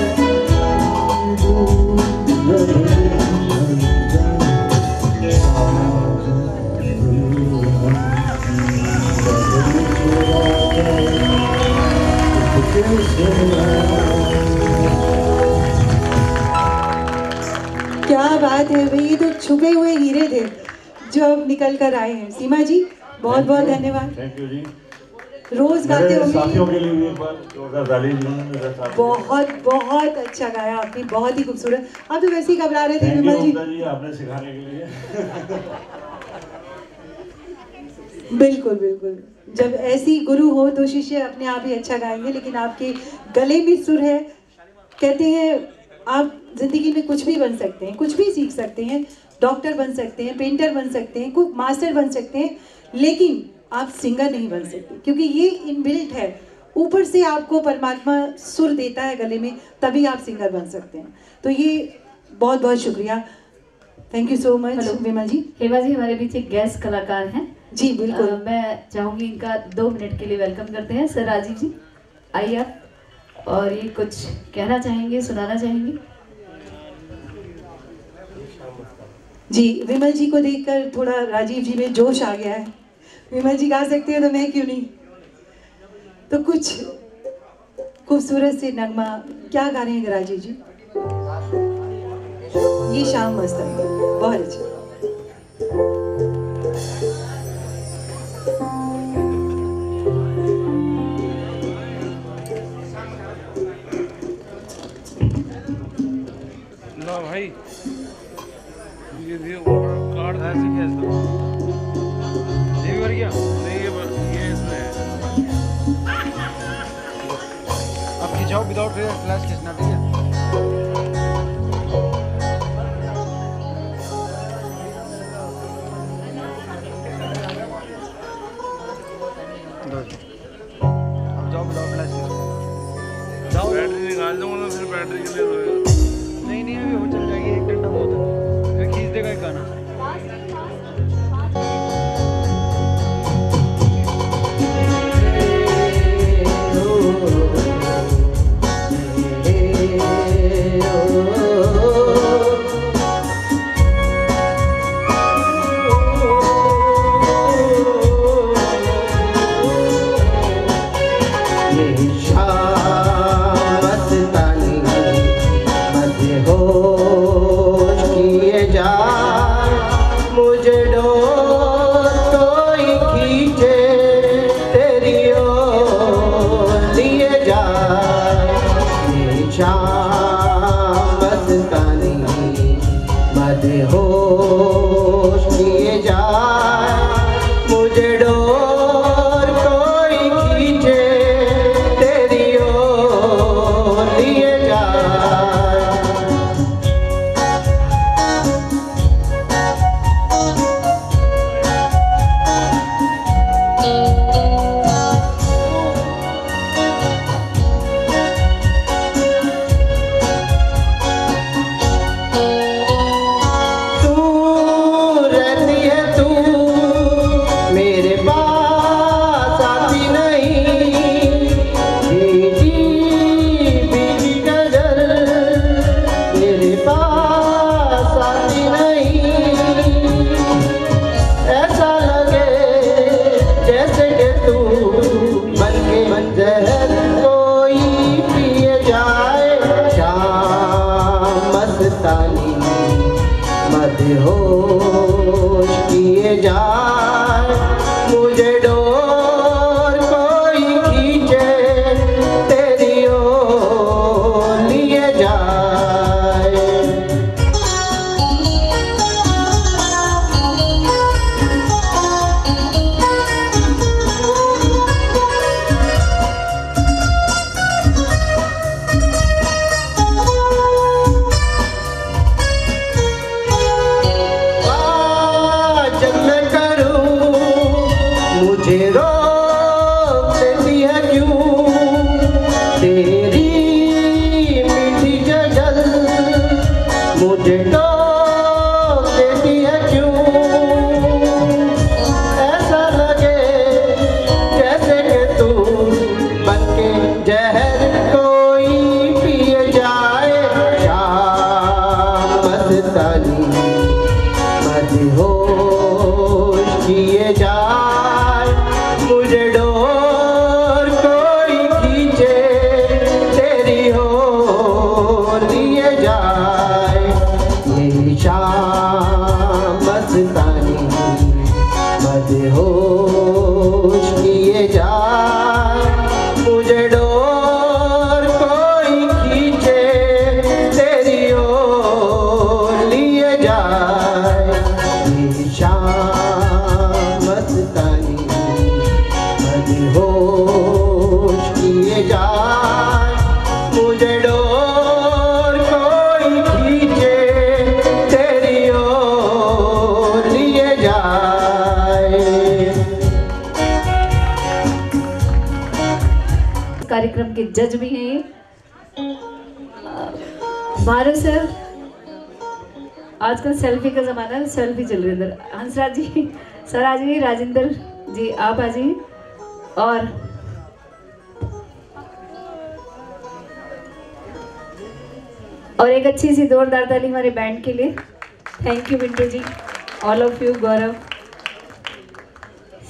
क्या बात है भाई, ये तो छुपे हुए हीरे थे जो अब निकल कर आए हैं। सीमा जी बहुत बहुत धन्यवाद। थैंक यू जी। रोज गाते मेरे होंगे। साथियों के लिए भी एक बार जोरदार ताली दीजिए मेरे साथ। बहुत बहुत अच्छा गाया आपने, बहुत ही खूबसूरत। आप तो वैसे ही घबरा रहे थे विमल जी। जी आपने सिखाने के लिए। बिल्कुल बिल्कुल, जब ऐसी गुरु हो तो शिष्य अपने आप ही अच्छा गाएंगे। लेकिन आपके गले में सुर है। कहते हैं आप जिंदगी में कुछ भी बन सकते हैं, कुछ भी सीख सकते हैं, डॉक्टर बन सकते हैं, पेंटर बन सकते हैं, कुक मास्टर बन सकते हैं, लेकिन आप सिंगर नहीं बन सकते, क्योंकि ये इनबिल्ट है। ऊपर से आपको परमात्मा सुर देता है गले में, तभी आप सिंगर बन सकते हैं। तो ये बहुत बहुत शुक्रिया, थैंक यू सो मच विमल जी। हेमा जी हमारे बीच एक गेस्ट कलाकार हैं। जी बिल्कुल। मैं चाहूँगी इनका 2 मिनट के लिए वेलकम करते हैं। सर राजीव जी आइए आप, और ये कुछ कहना चाहेंगे, सुनाना चाहेंगे। जी विमल जी को देखकर थोड़ा राजीव जी में जोश आ गया है। विमल जी गा सकते हैं तो मैं क्यों नहीं। तो कुछ खूबसूरत से नगमा क्या गा रहे हैं राजीव जी? ये शाम मस्त है, बहुत अच्छा। ना भाई ये कार्ड था ऐसे खींच दो। ये भी भर गया? नहीं ये इसमें है। अब खिंचाओ विदाउट फ्लैश खींचना, ठीक है? अब जाओ विदाउट फ्लैश जाओ। बैटरी निकाल दूंगा ना, फिर बैटरी के लिए रोएगा। नहीं अभी हो चल जाएगी, 1 घंटा बहुत है, फिर खींच देगा एक गाना। मुझे रोक देती है क्यों तेरी मीठी गजल, मुझे टोक देती है क्यों, ऐसा लगे जैसे कि तू बनके जहर कोई पिए जाए, शाम मस्तानी मदहोश किए जाए, मुझे डोर कोई खींचे तेरी ओर लिए जाए, ये शाम मस्तानी मदहोश किए जाए, मुझे डोर कोई खींचे तेरी ओर लिए जाए, ये शाम मस्तानी मदहोश किए जाए, मुझे डोर कोई खींचे तेरी ओर लिए जाए। कार्यक्रम के जज भी हैं ये मारो सर। आजकल सेल्फी का जमाना है, सेल्फी चल रही है इधर। हंसराज जी सर आ जाइए, राजेंद्र जी आप आ जाइए, और एक अच्छी सी जोरदार ताली हमारे बैंड के लिए। Thank you Mintu ji, all of you, Gaurav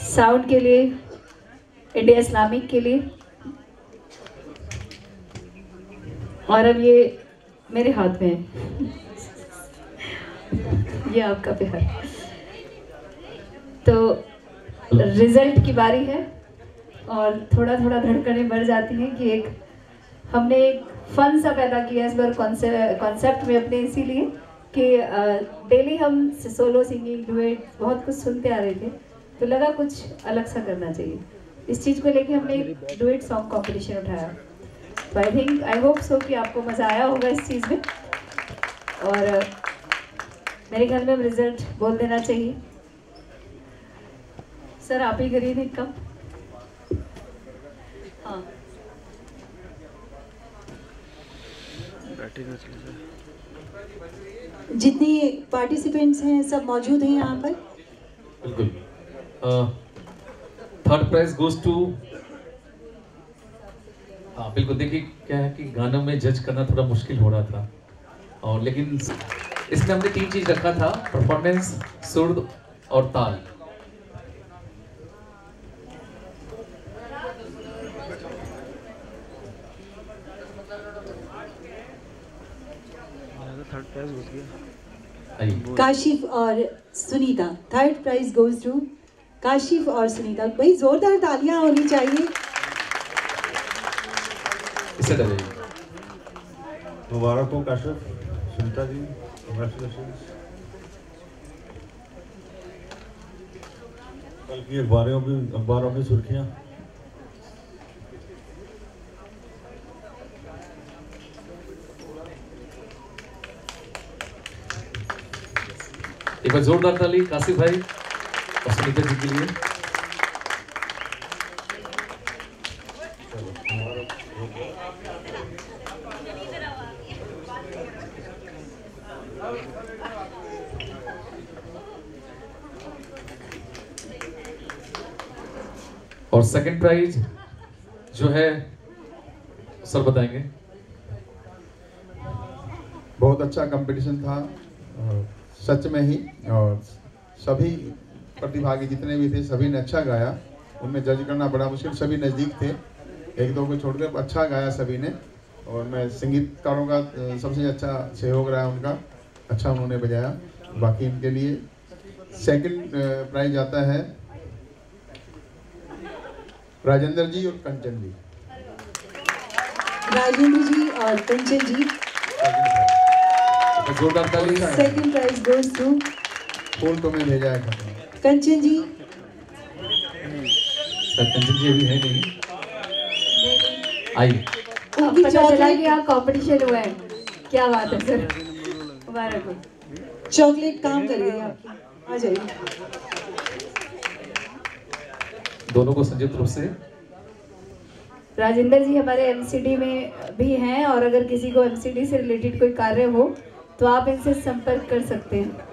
sound के लिए, इंडिया इस्लामिक के लिए। और अब ये मेरे हाथ में है ये आपका प्यार। तो रिजल्ट की बारी है और थोड़ा थोड़ा धड़कनें बढ़ जाती हैं कि एक हमने एक फन सा पैदा किया इस बार कॉन्सेप्ट में अपने, इसीलिए कि डेली हम सोलो सिंगिंग डुएट बहुत कुछ सुनते आ रहे थे, तो लगा कुछ अलग सा करना चाहिए। इस चीज़ को लेके हमने एक डुएट सॉन्ग कंपटीशन उठाया। तो आई होप सो कि आपको मज़ा आया होगा इस चीज़ में, और मेरे ख्याल में रिजल्ट बोल देना चाहिए। सर आप ही करिए एक कम। हाँ जितने पार्टिसिपेंट्स हैं सब मौजूद हैं यहाँ पर। बिल्कुल। थर्ड प्राइज गोज टू, हाँ बिल्कुल। देखिए क्या है कि गानों में जज करना थोड़ा मुश्किल हो रहा था, और लेकिन इसमें हमने 3 चीज रखा था, परफॉर्मेंस, सुर और ताल। थर्ड प्राइज घुस गया। काशिफ और Sunita, third prize goes to Kashif और सुनीता। भाई जोरदार तालियां होनी चाहिए। मुबारक हो काशिफ, सुनीता जी, कांग्रेचुलेशंस। कल की अखबारों की सुर्खियां। एक बार जोरदार ताली काशिफ भाई और सुनीता जी के लिए। और सेकंड प्राइज जो है सर बताएंगे। बहुत अच्छा कंपटीशन था सच में ही, और सभी प्रतिभागी जितने भी थे सभी ने अच्छा गाया। उनमें जज करना बड़ा मुश्किल, सभी नज़दीक थे, एक दो को छोड़कर अच्छा गाया सभी ने। और मैं संगीतकारों का सबसे अच्छा सहयोग रहा उनका, अच्छा उन्होंने बजाया। बाकी इनके लिए सेकंड प्राइज आता है राजेंद्र जी और कंचन जी। राजेंद्र जी और Kanchan ji. Second prize goes to फूल तो मैं भेजा है कंचन जी। कंचन जी अभी है नहीं, आइए। पता चला कि यहाँ कंपटीशन हुआ है, क्या बात है सर, मुबारक हो। चॉकलेट काम कर गई आपकी, आ जाइए। दोनों को संयुक्त रूप से। राजेंद्र जी हमारे एमसीडी में भी हैं और अगर किसी को एमसीडी से रिलेटेड कोई कार्य हो तो आप इनसे संपर्क कर सकते हैं।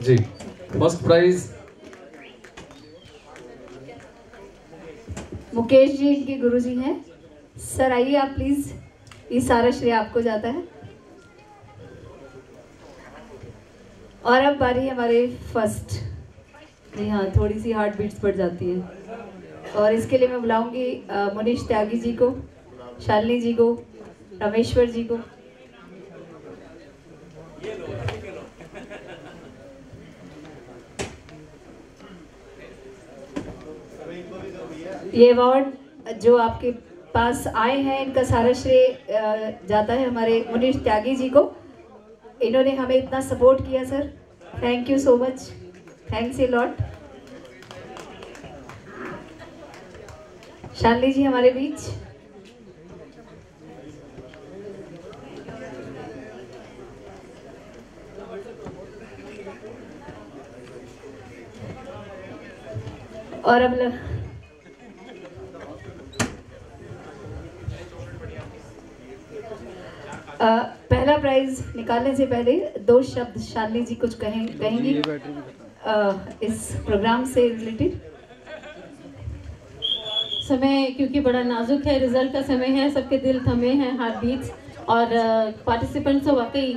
जी, फर्स्ट प्राइज मुकेश जी इनके गुरुजी हैं। सर आइए आप प्लीज, ये सारा श्रेय आपको जाता है। और अब बारी हमारे फर्स्ट। जी हाँ, थोड़ी सी हार्ट बीट्स बढ़ जाती है और इसके लिए मैं बुलाऊंगी मुनीश त्यागी जी को, शालिनी जी को, रामेश्वर जी को। ये अवार्ड जो आपके पास आए हैं इनका सारा श्रेय जाता है हमारे मुनीश त्यागी जी को। इन्होंने हमें इतना सपोर्ट किया sir, thank you so much, thanks a lot. Shalini ji हमारे बीच। और अब पहला प्राइज निकालने से पहले दो शब्द शालिनी जी कुछ कहेंगी इस प्रोग्राम से रिलेटेड। समय क्योंकि बड़ा नाजुक है, रिजल्ट का समय है, सबके दिल थमे हैं, हार्ट बीट्स, और पार्टिसिपेंट्स तो वाकई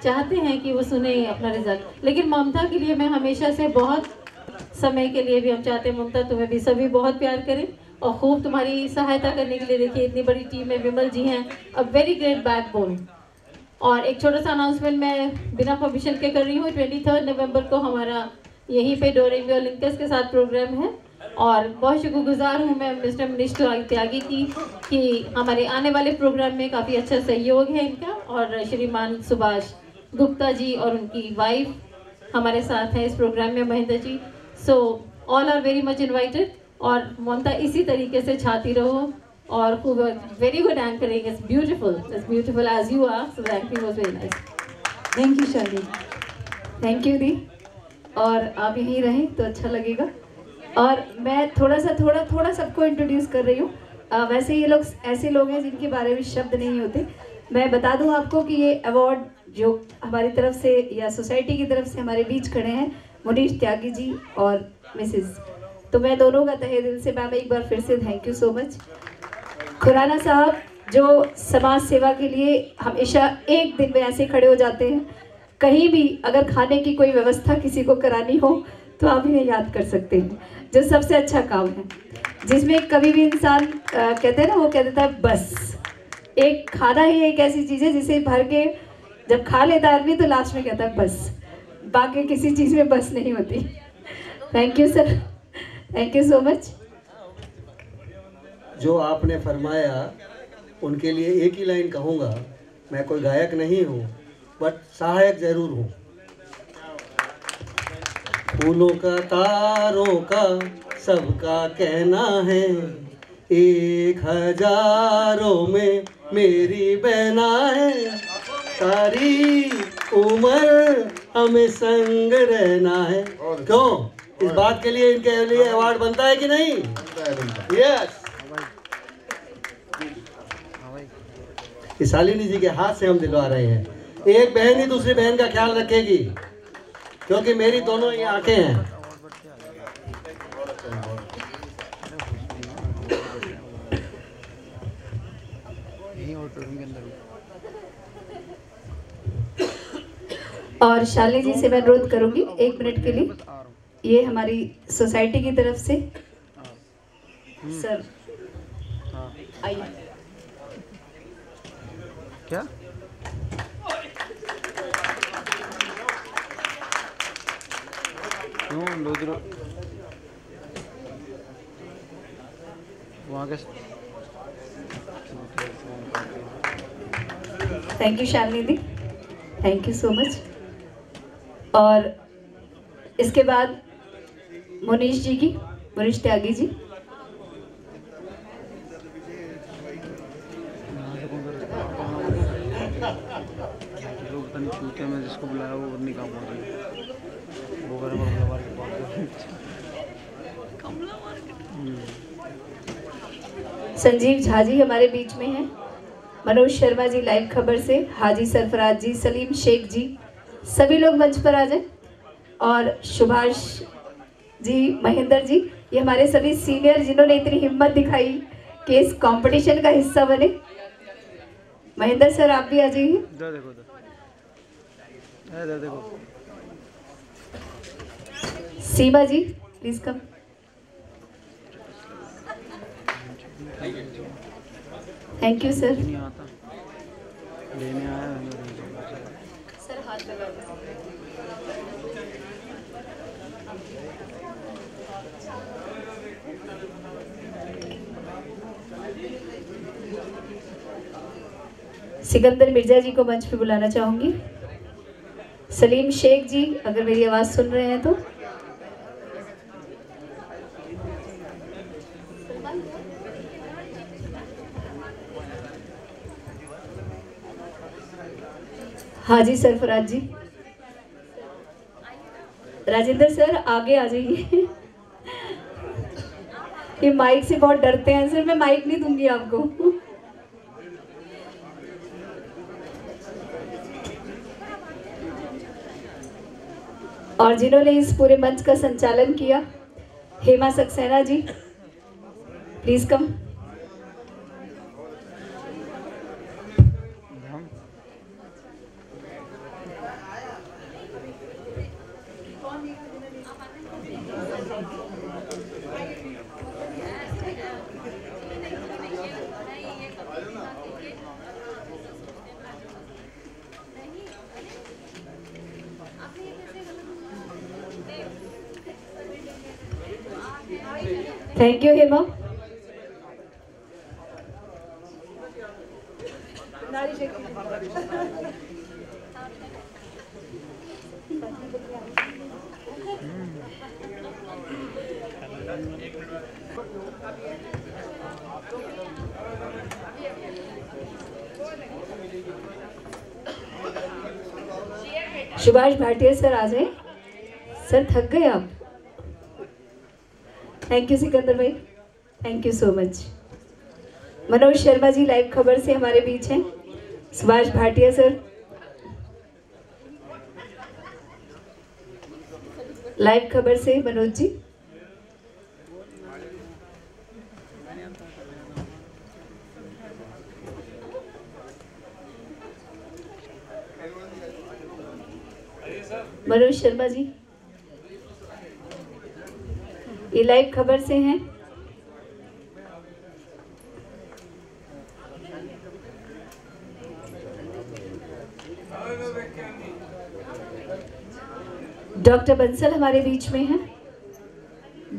चाहते हैं कि वो सुने अपना रिजल्ट। लेकिन ममता के लिए मैं हमेशा से बहुत समय के लिए भी हम चाहते हैं ममता तुम्हें भी सभी बहुत प्यार करें और खूब तुम्हारी सहायता करने के लिए। देखिए इतनी बड़ी टीम में विमल जी हैं, अ वेरी ग्रेट बैकबोन। और एक छोटा सा अनाउंसमेंट मैं बिना परमिशन के कर रही हूँ। 23 नवंबर को हमारा यहीं पे डोरेमी ओलंपिक्स के साथ प्रोग्राम है और बहुत शुक्रगुजार हूँ मैं मिस्टर मनीष त्यागी की कि हमारे आने वाले प्रोग्राम में काफ़ी अच्छा सहयोग है इनका। और श्रीमान सुभाष गुप्ता जी और उनकी वाइफ हमारे साथ हैं इस प्रोग्राम में, Mahendra ji. So all are very much invited. और ममता इसी तरीके से छाती रहो और खूब very good anchoring, it's beautiful as you are, so the anchoring was very nice. Thank you Shalini, thank you दी। और आप यहीं रहें तो अच्छा लगेगा। और मैं थोड़ा सबको इंट्रोड्यूस कर रही हूँ। वैसे ये लोग ऐसे लोग हैं जिनके बारे में शब्द नहीं होते। मैं बता दूं आपको कि ये अवार्ड जो हमारी तरफ से या सोसाइटी की तरफ से हमारे बीच खड़े हैं मुनीश त्यागी जी और मिसेस, तो मैं दोनों का तहे दिल से मैम एक बार फिर से thank you so much. Khurana साहब जो समाज सेवा के लिए हमेशा एक दिन में ऐसे खड़े हो जाते हैं, कहीं भी अगर खाने की कोई व्यवस्था किसी को करानी हो तो आप इन्हें याद कर सकते हैं, जो सबसे अच्छा काम है, जिसमें कभी भी इंसान कहते हैं ना, वो कह देता है बस। एक खाना ही एक ऐसी चीज़ है जिसे भर के जब खा लेता है आदमी तो लास्ट में कहता है बस, बाकी किसी चीज़ में बस नहीं होती। Thank you sir, thank you so much. जो आपने फरमाया उनके लिए एक ही लाइन कहूँगा, मैं कोई गायक नहीं हूँ बट सहायक जरूर हूँ। फूलों का तारों का सबका कहना है, 1000 में मेरी बहना है, सारी उम्र हमें संग रहना है। क्यों? इस बात के लिए इनके लिए अवार्ड बनता है कि नहीं? यस। शालिनी जी के हाथ से हम दिलवा रहे हैं। एक बहन ही दूसरी बहन का ख्याल रखेगी, क्योंकि मेरी दोनों ही आंखें हैं। और शालिनी जी से मैं अनुरोध करूंगी 1 मिनट के लिए, ये हमारी सोसाइटी की तरफ से सर आइए। क्या वहाँ के thank you Shalini the, thank you so much. और इसके बाद मुनीश जी की, मुनीश त्यागी जी। लोग पता नहीं छूते में जिसको बुलाया वो नहीं काम हो रही वो घर में मार के पास संजीव झा जी हमारे बीच में हैं। मनोज शर्मा जी लाइव खबर से, हाजी सरफराज जी, सलीम शेख जी, सभी लोग मंच पर आ जाए। और सुभाष जी, महेंद्र जी, ये हमारे सभी सीनियर जिन्होंने इतनी हिम्मत दिखाई कि इस कंपटीशन का हिस्सा बने। महेंद्र सर आप भी आ जाइए। देखो Seema ji please come. Thank you sir. लेने आया सर हाथ लगा सिकंदर मिर्जा जी को मंच पे बुलाना चाहूंगी। सलीम शेख जी अगर मेरी आवाज सुन रहे हैं तो। हाजी सरफराज जी। राजेंद्र सर आगे आ जाइए। ये माइक से बहुत डरते हैं सर, मैं माइक नहीं दूंगी आपको। और जिन्होंने इस पूरे मंच का संचालन किया, Hema Saxena ji please come. Thank you Hema. Subhash Bhatia sir आ जाए। सर थक गए आप। थैंक यू सिकंदर भाई, thank you so much. Manoj Sharma ji live खबर से हमारे बीच हैं। सुभाष भाटिया सर लाइव खबर से मनोज जी। मनोज शर्मा जी ये लाइव खबर से हैं। डॉक्टर बंसल हमारे बीच में हैं।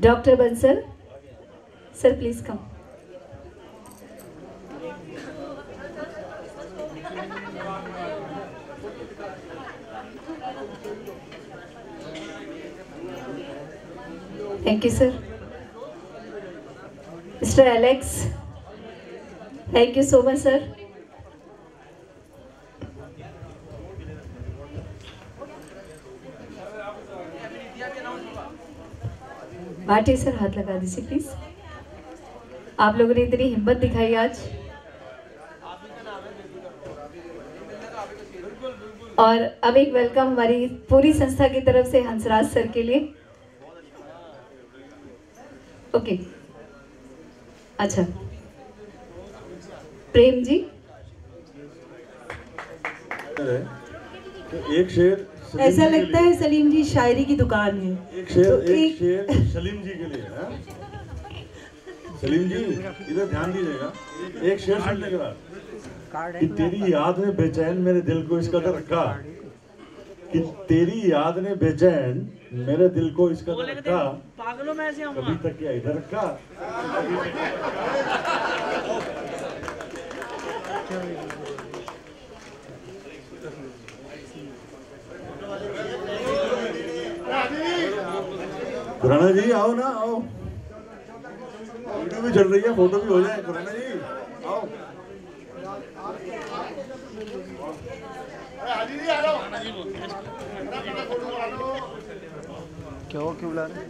Doctor Bansal sir please come. Thank you sir. Mister Alex thank you so much sir. Bhati sir हाथ लगा दीजिए प्लीज। आप लोगों ने इतनी हिम्मत दिखाई आज। और अब एक वेलकम हमारी पूरी संस्था की तरफ से हंसराज सर के लिए। ओके अच्छा प्रेम जी। एक शेर ऐसा लगता है सलीम जी शायरी की दुकान है। एक शेर सलीम जी के लिए है। सलीम जी इधर ध्यान दीजिएगा। एक शेर सुनने के बाद कि तेरी याद ने बेचैन मेरे दिल को इस कदर रखा, कि तेरी याद ने बेचैन मेरे दिल को इस कदर रखा, पागलों में ऐसे कभी तक क्या इधर रखा। खुराना जी आओ ना, आओ, वीडियो भी चल रही है, फोटो भी हो जाए। खुराना जी आओ। क्या हो, क्यों बुला रहे?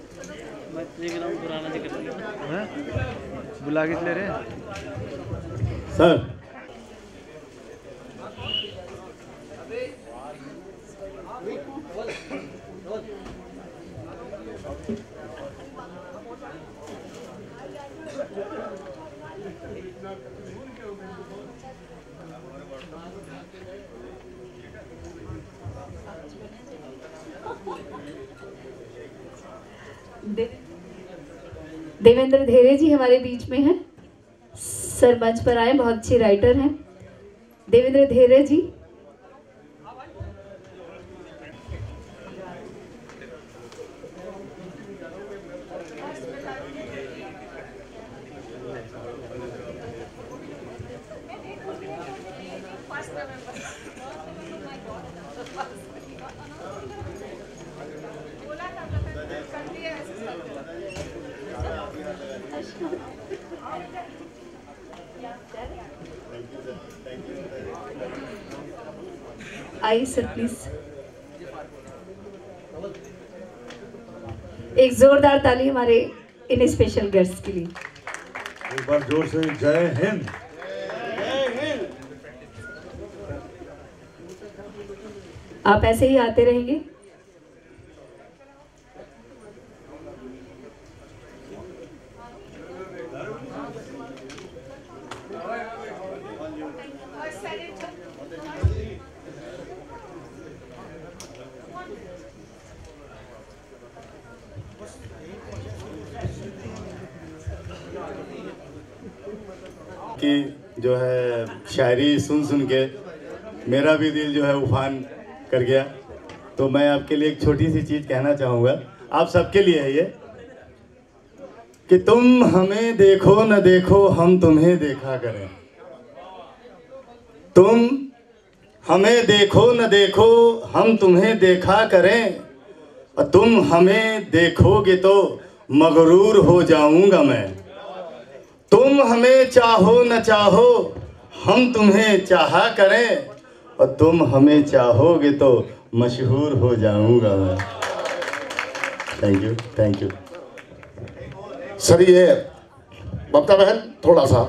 मैं देख रहा हूँ खुराना जी कर रहे हैं, बुला के ले रहे सर। देवेंद्र धेरे जी हमारे बीच में हैं, सर मंच पर आए, बहुत अच्छे राइटर हैं देवेंद्र धेरे जी। आइए सर प्लीज, एक जोरदार ताली हमारे इन स्पेशल गेस्ट के लिए। एक बार जोर से जय हिंद। आप ऐसे ही आते रहेंगे। की जो है शायरी सुन सुन के मेरा भी दिल जो है उफान कर गया। तो मैं आपके लिए एक छोटी सी चीज़ कहना चाहूँगा, आप सबके लिए है ये, कि तुम हमें देखो न देखो हम तुम्हें देखा करें। तुम हमें देखो न देखो हम तुम्हें देखा करें, और तुम हमें देखोगे तो मगरूर हो जाऊंगा मैं। तुम हमें चाहो न चाहो हम तुम्हें चाहा करें, और तुम हमें चाहोगे तो मशहूर हो जाऊंगा मैं। Thank you, thank you. Sir ये ममता बहन थोड़ा सा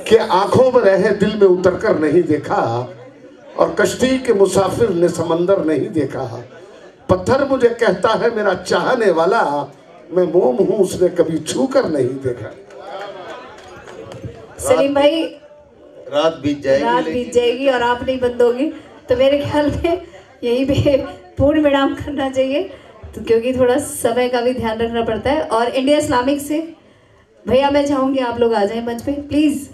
कि आंखों में रहे दिल में उतर कर नहीं देखा, और कश्ती के मुसाफिर ने समंदर नहीं देखा। पत्थर मुझे कहता है मेरा चाहने वाला, मैं मोम हूं उसने कभी छू कर नहीं देखा। सलीम भाई रात बीत जाएगी और आप नहीं बंदोगे, तो मेरे ख्याल में यहीं पे पूर्ण विराम करना चाहिए, तो क्योंकि थोड़ा समय का भी ध्यान रखना पड़ता है। और इंडिया इस्लामिक से भैया मैं चाहूंगी आप लोग आ जाएं मंच पे प्लीज।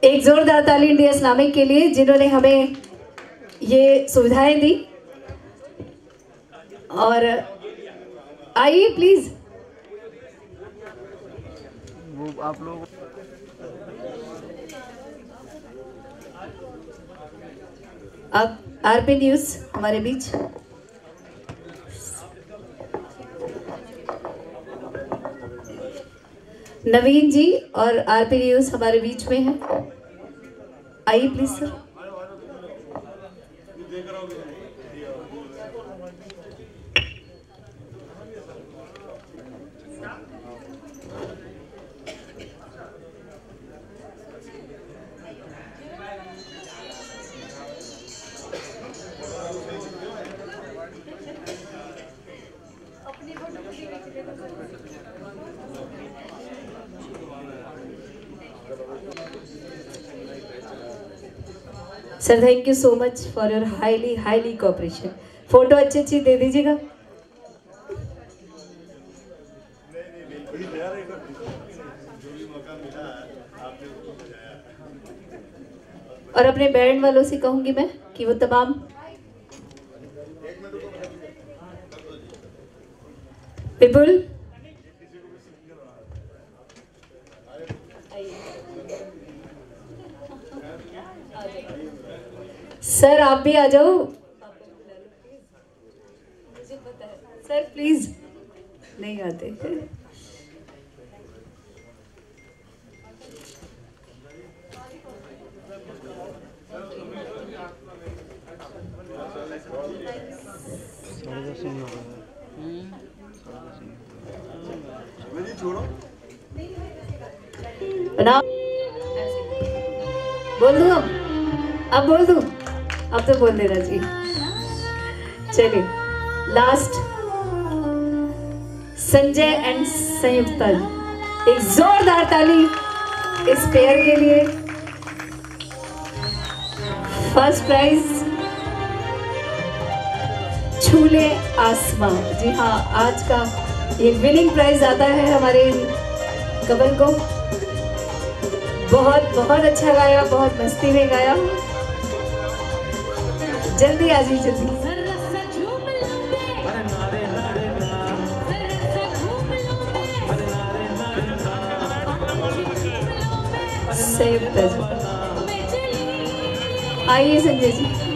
एक जोरदार ताली इंडिया इस्लामिक के लिए जिन्होंने हमें ये सुविधाएं दी। और आइए प्लीज। वो आप लोग अब आरपी न्यूज हमारे बीच। नवीन जी और आरपी न्यूज हमारे बीच में है, आइए please sir. Sir thank you so much for your highly cooperation. Photo अच्छी दे दीजिएगा। और अपने बैंड वालों से कहूंगी मैं कि वो तमाम विपुल सर आप भी आ जाओ। मुझे पता है सर, प्लीज नहीं आते। बोल दूं अब बोल दूं, अब तो बोल देना जी। चलिए लास्ट संजय एंड संयुक्ता, एक जोरदार ताली इस पेयर के लिए। फर्स्ट प्राइज छूले आसमां। जी हाँ, आज का ये विनिंग प्राइज आता है हमारे कबल को। बहुत बहुत अच्छा गाया, बहुत मस्ती में गाया। जल्दी आ जी, जल्दी। आइए संजय जी।